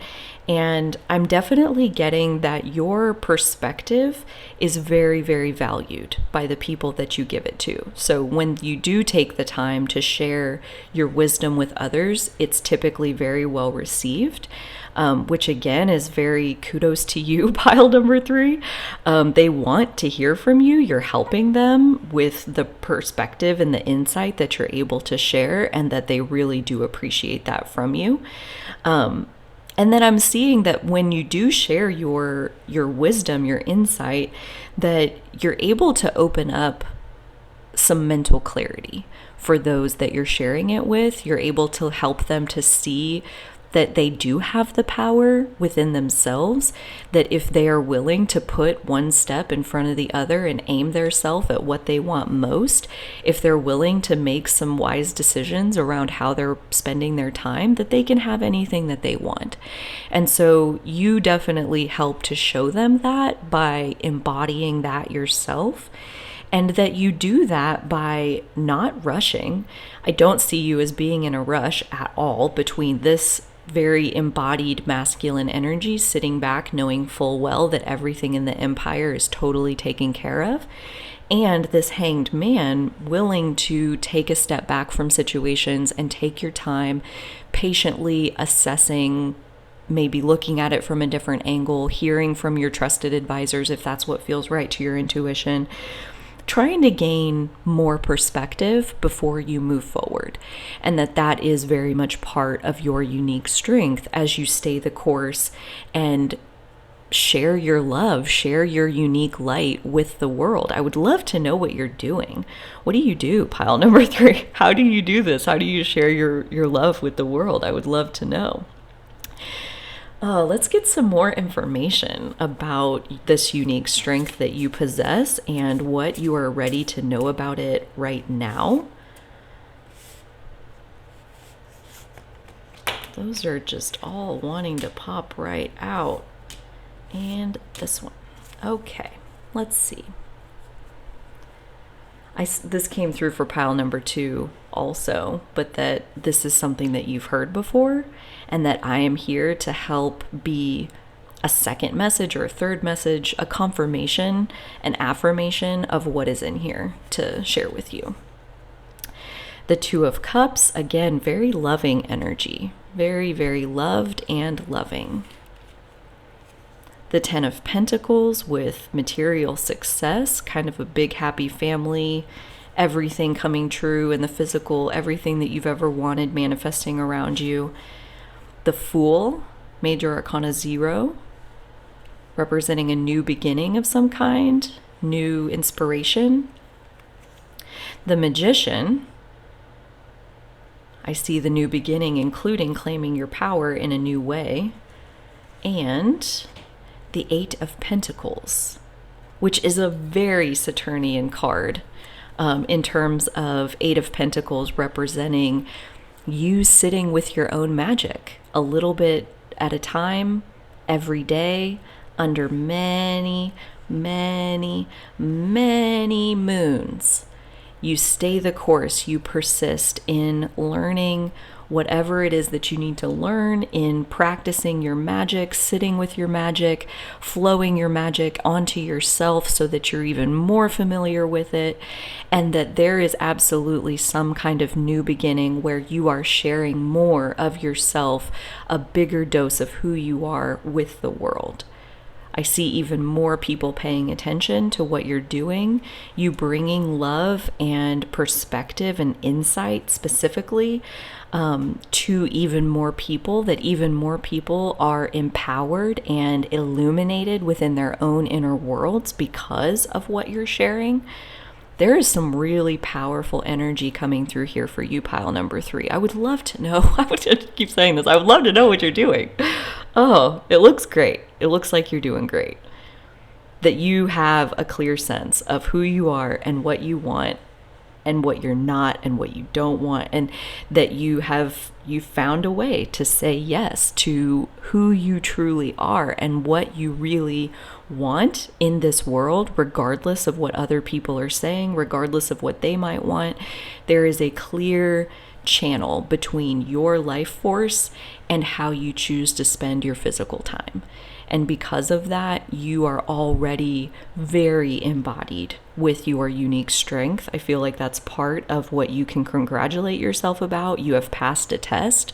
And I'm definitely getting that your perspective is very, very valued by the people that you give it to. So when you do take the time to share your wisdom with others, it's typically very well received, which again is very kudos to you, pile number 3. They want to hear from you. You're helping them with the perspective and the insight that you're able to share, and that they really do appreciate that from you. And then I'm seeing that when you do share your wisdom, your insight, that you're able to open up some mental clarity for those that you're sharing it with. You're able to help them to see that they do have the power within themselves, that if they are willing to put one step in front of the other and aim their self at what they want most, if they're willing to make some wise decisions around how they're spending their time, that they can have anything that they want. And so you definitely help to show them that by embodying that yourself. And that you do that by not rushing. I don't see you as being in a rush at all between this very embodied masculine energy, sitting back knowing full well that everything in the empire is totally taken care of, and this hanged man willing to take a step back from situations and take your time, patiently assessing, maybe looking at it from a different angle, hearing from your trusted advisors if that's what feels right to your intuition, trying to gain more perspective before you move forward. And that is very much part of your unique strength as you stay the course and share your love, share your unique light with the world. I would love to know what you're doing. What do you do, pile number 3? How do you do this? How do you share your love with the world? I would love to know. Let's get some more information about this unique strength that you possess and what you are ready to know about it right now. Those are just all wanting to pop right out. And this one. Okay, let's see. This came through for pile number 2 also, but that this is something that you've heard before, and that I am here to help be a second message or a third message, a confirmation, an affirmation of what is in here to share with you. The 2 of Cups, again, very loving energy, very, very loved and loving. The 10 of Pentacles with material success, kind of a big happy family, everything coming true in the physical, everything that you've ever wanted manifesting around you. The Fool, Major Arcana 0, representing a new beginning of some kind, new inspiration. The Magician, I see the new beginning, including claiming your power in a new way. And the 8 of Pentacles, which is a very Saturnian card in terms of 8 of Pentacles representing you sitting with your own magic a little bit at a time, every day, under many, many, many moons. You stay the course, you persist in learning whatever it is that you need to learn, in practicing your magic, sitting with your magic, flowing your magic onto yourself so that you're even more familiar with it, and that there is absolutely some kind of new beginning where you are sharing more of yourself, a bigger dose of who you are with the world. I see even more people paying attention to what you're doing, you bringing love and perspective and insight specifically to even more people, that even more people are empowered and illuminated within their own inner worlds because of what you're sharing. There is some really powerful energy coming through here for you, pile number 3. I would love to know, I would keep saying this, I would love to know what you're doing. Oh, it looks great. It looks like you're doing great. That you have a clear sense of who you are and what you want and what you're not and what you don't want, and that you found a way to say yes to who you truly are and what you really want in this world, regardless of what other people are saying, regardless of what they might want. There is a clear channel between your life force and how you choose to spend your physical time. And because of that, you are already very embodied with your unique strength. I feel like that's part of what you can congratulate yourself about. You have passed a test,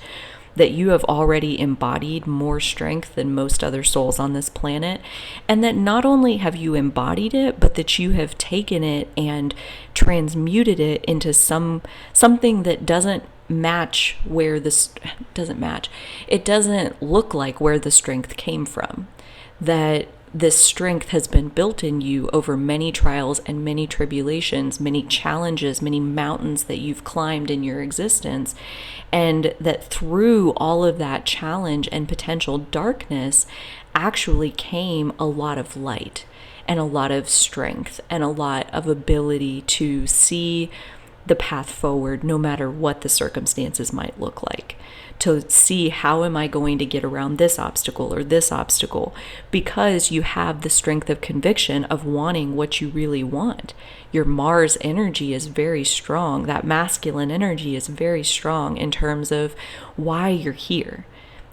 that you have already embodied more strength than most other souls on this planet. And that not only have you embodied it, but that you have taken it and transmuted it into something that doesn't match where this doesn't match. It doesn't look like where the strength came from. That this strength has been built in you over many trials and many tribulations, many challenges, many mountains that you've climbed in your existence. And that through all of that challenge and potential darkness actually came a lot of light and a lot of strength and a lot of ability to see the path forward, no matter what the circumstances might look like. To see, how am I going to get around this obstacle or this obstacle? Because you have the strength of conviction of wanting what you really want. Your Mars energy is very strong. That masculine energy is very strong in terms of why you're here.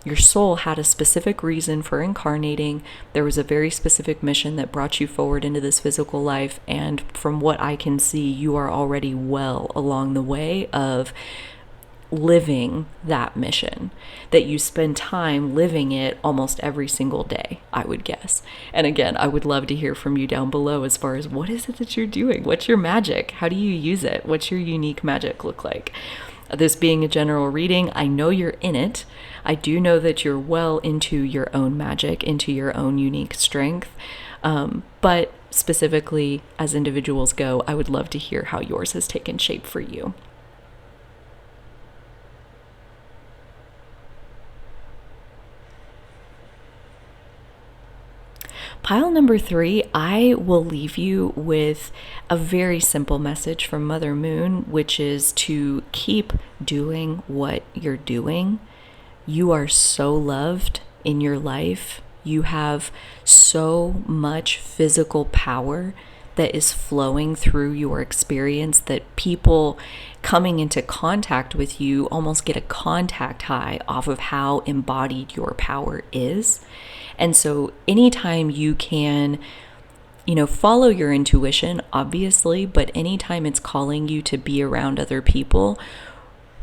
Your soul had a specific reason for incarnating. There was a very specific mission that brought you forward into this physical life. And from what I can see, you are already well along the way of living that mission, that you spend time living it almost every single day, I would guess. And again, I would love to hear from you down below as far as what is it that you're doing? What's your magic? How do you use it? What's your unique magic look like? This being a general reading, I know you're in it. I do know that you're well into your own magic, into your own unique strength. But specifically, as individuals go, I would love to hear how yours has taken shape for you. Pile number 3, I will leave you with a very simple message from Mother Moon, which is to keep doing what you're doing. You are so loved in your life. You have so much physical power that is flowing through your experience that people coming into contact with you almost get a contact high off of how embodied your power is. And so anytime you can, follow your intuition, obviously, but anytime it's calling you to be around other people,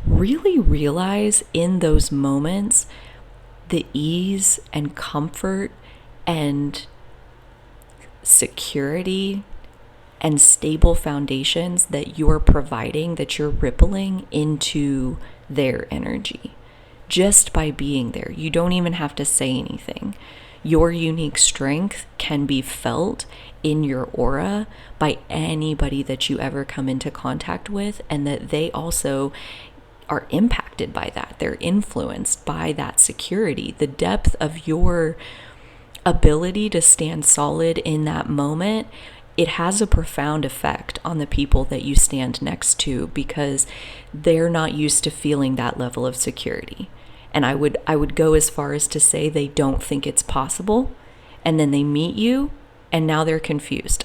really realize in those moments the ease and comfort and security and stable foundations that you're providing, that you're rippling into their energy just by being there. You don't even have to say anything. Your unique strength can be felt in your aura by anybody that you ever come into contact with, and that they also are impacted by that. They're influenced by that security. The depth of your ability to stand solid in that moment, it has a profound effect on the people that you stand next to, because they're not used to feeling that level of security. And I would go as far as to say they don't think it's possible, and then they meet you and now they're confused.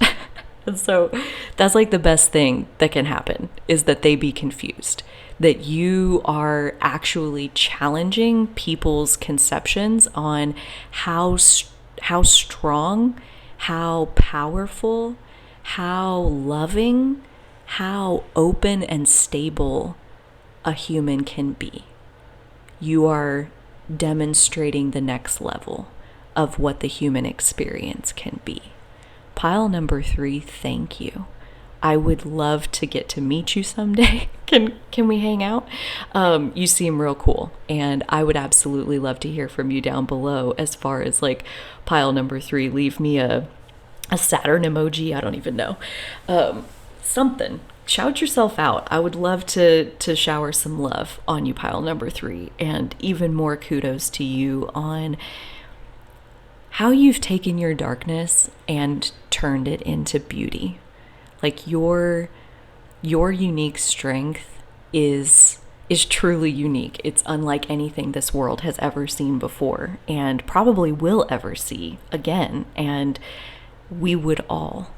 And so that's like the best thing that can happen, is that they be confused, that you are actually challenging people's conceptions on how strong, how powerful, how loving, how open and stable a human can be. You are demonstrating the next level of what the human experience can be. Pile number 3, thank you. I would love to get to meet you someday. Can we hang out? You seem real cool, and I would absolutely love to hear from you down below as far as like pile number 3. Leave me a Saturn emoji. I don't even know. Something. Shout yourself out. I would love to shower some love on you, pile number 3, and even more kudos to you on how you've taken your darkness and turned it into beauty. Like your unique strength is truly unique. It's unlike anything this world has ever seen before, and probably will ever see again. And we would all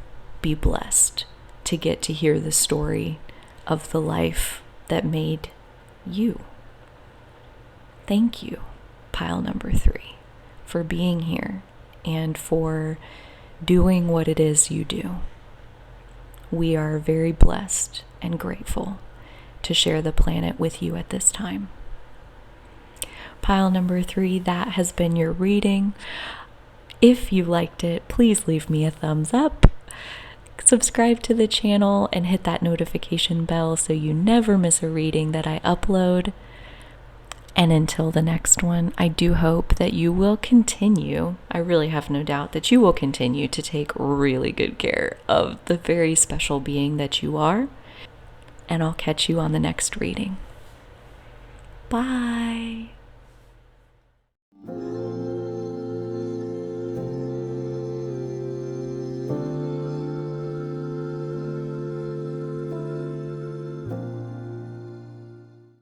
be blessed to get to hear the story of the life that made you. Thank you, pile number 3, for being here and for doing what it is you do. We are very blessed and grateful to share the planet with you at this time. Pile number 3, that has been your reading. If you liked it, please leave me a thumbs up. Subscribe to the channel and hit that notification bell so you never miss a reading that I upload. And until the next one, I do hope that you will continue, I really have no doubt that you will continue to take really good care of the very special being that you are. And I'll catch you on the next reading. Bye.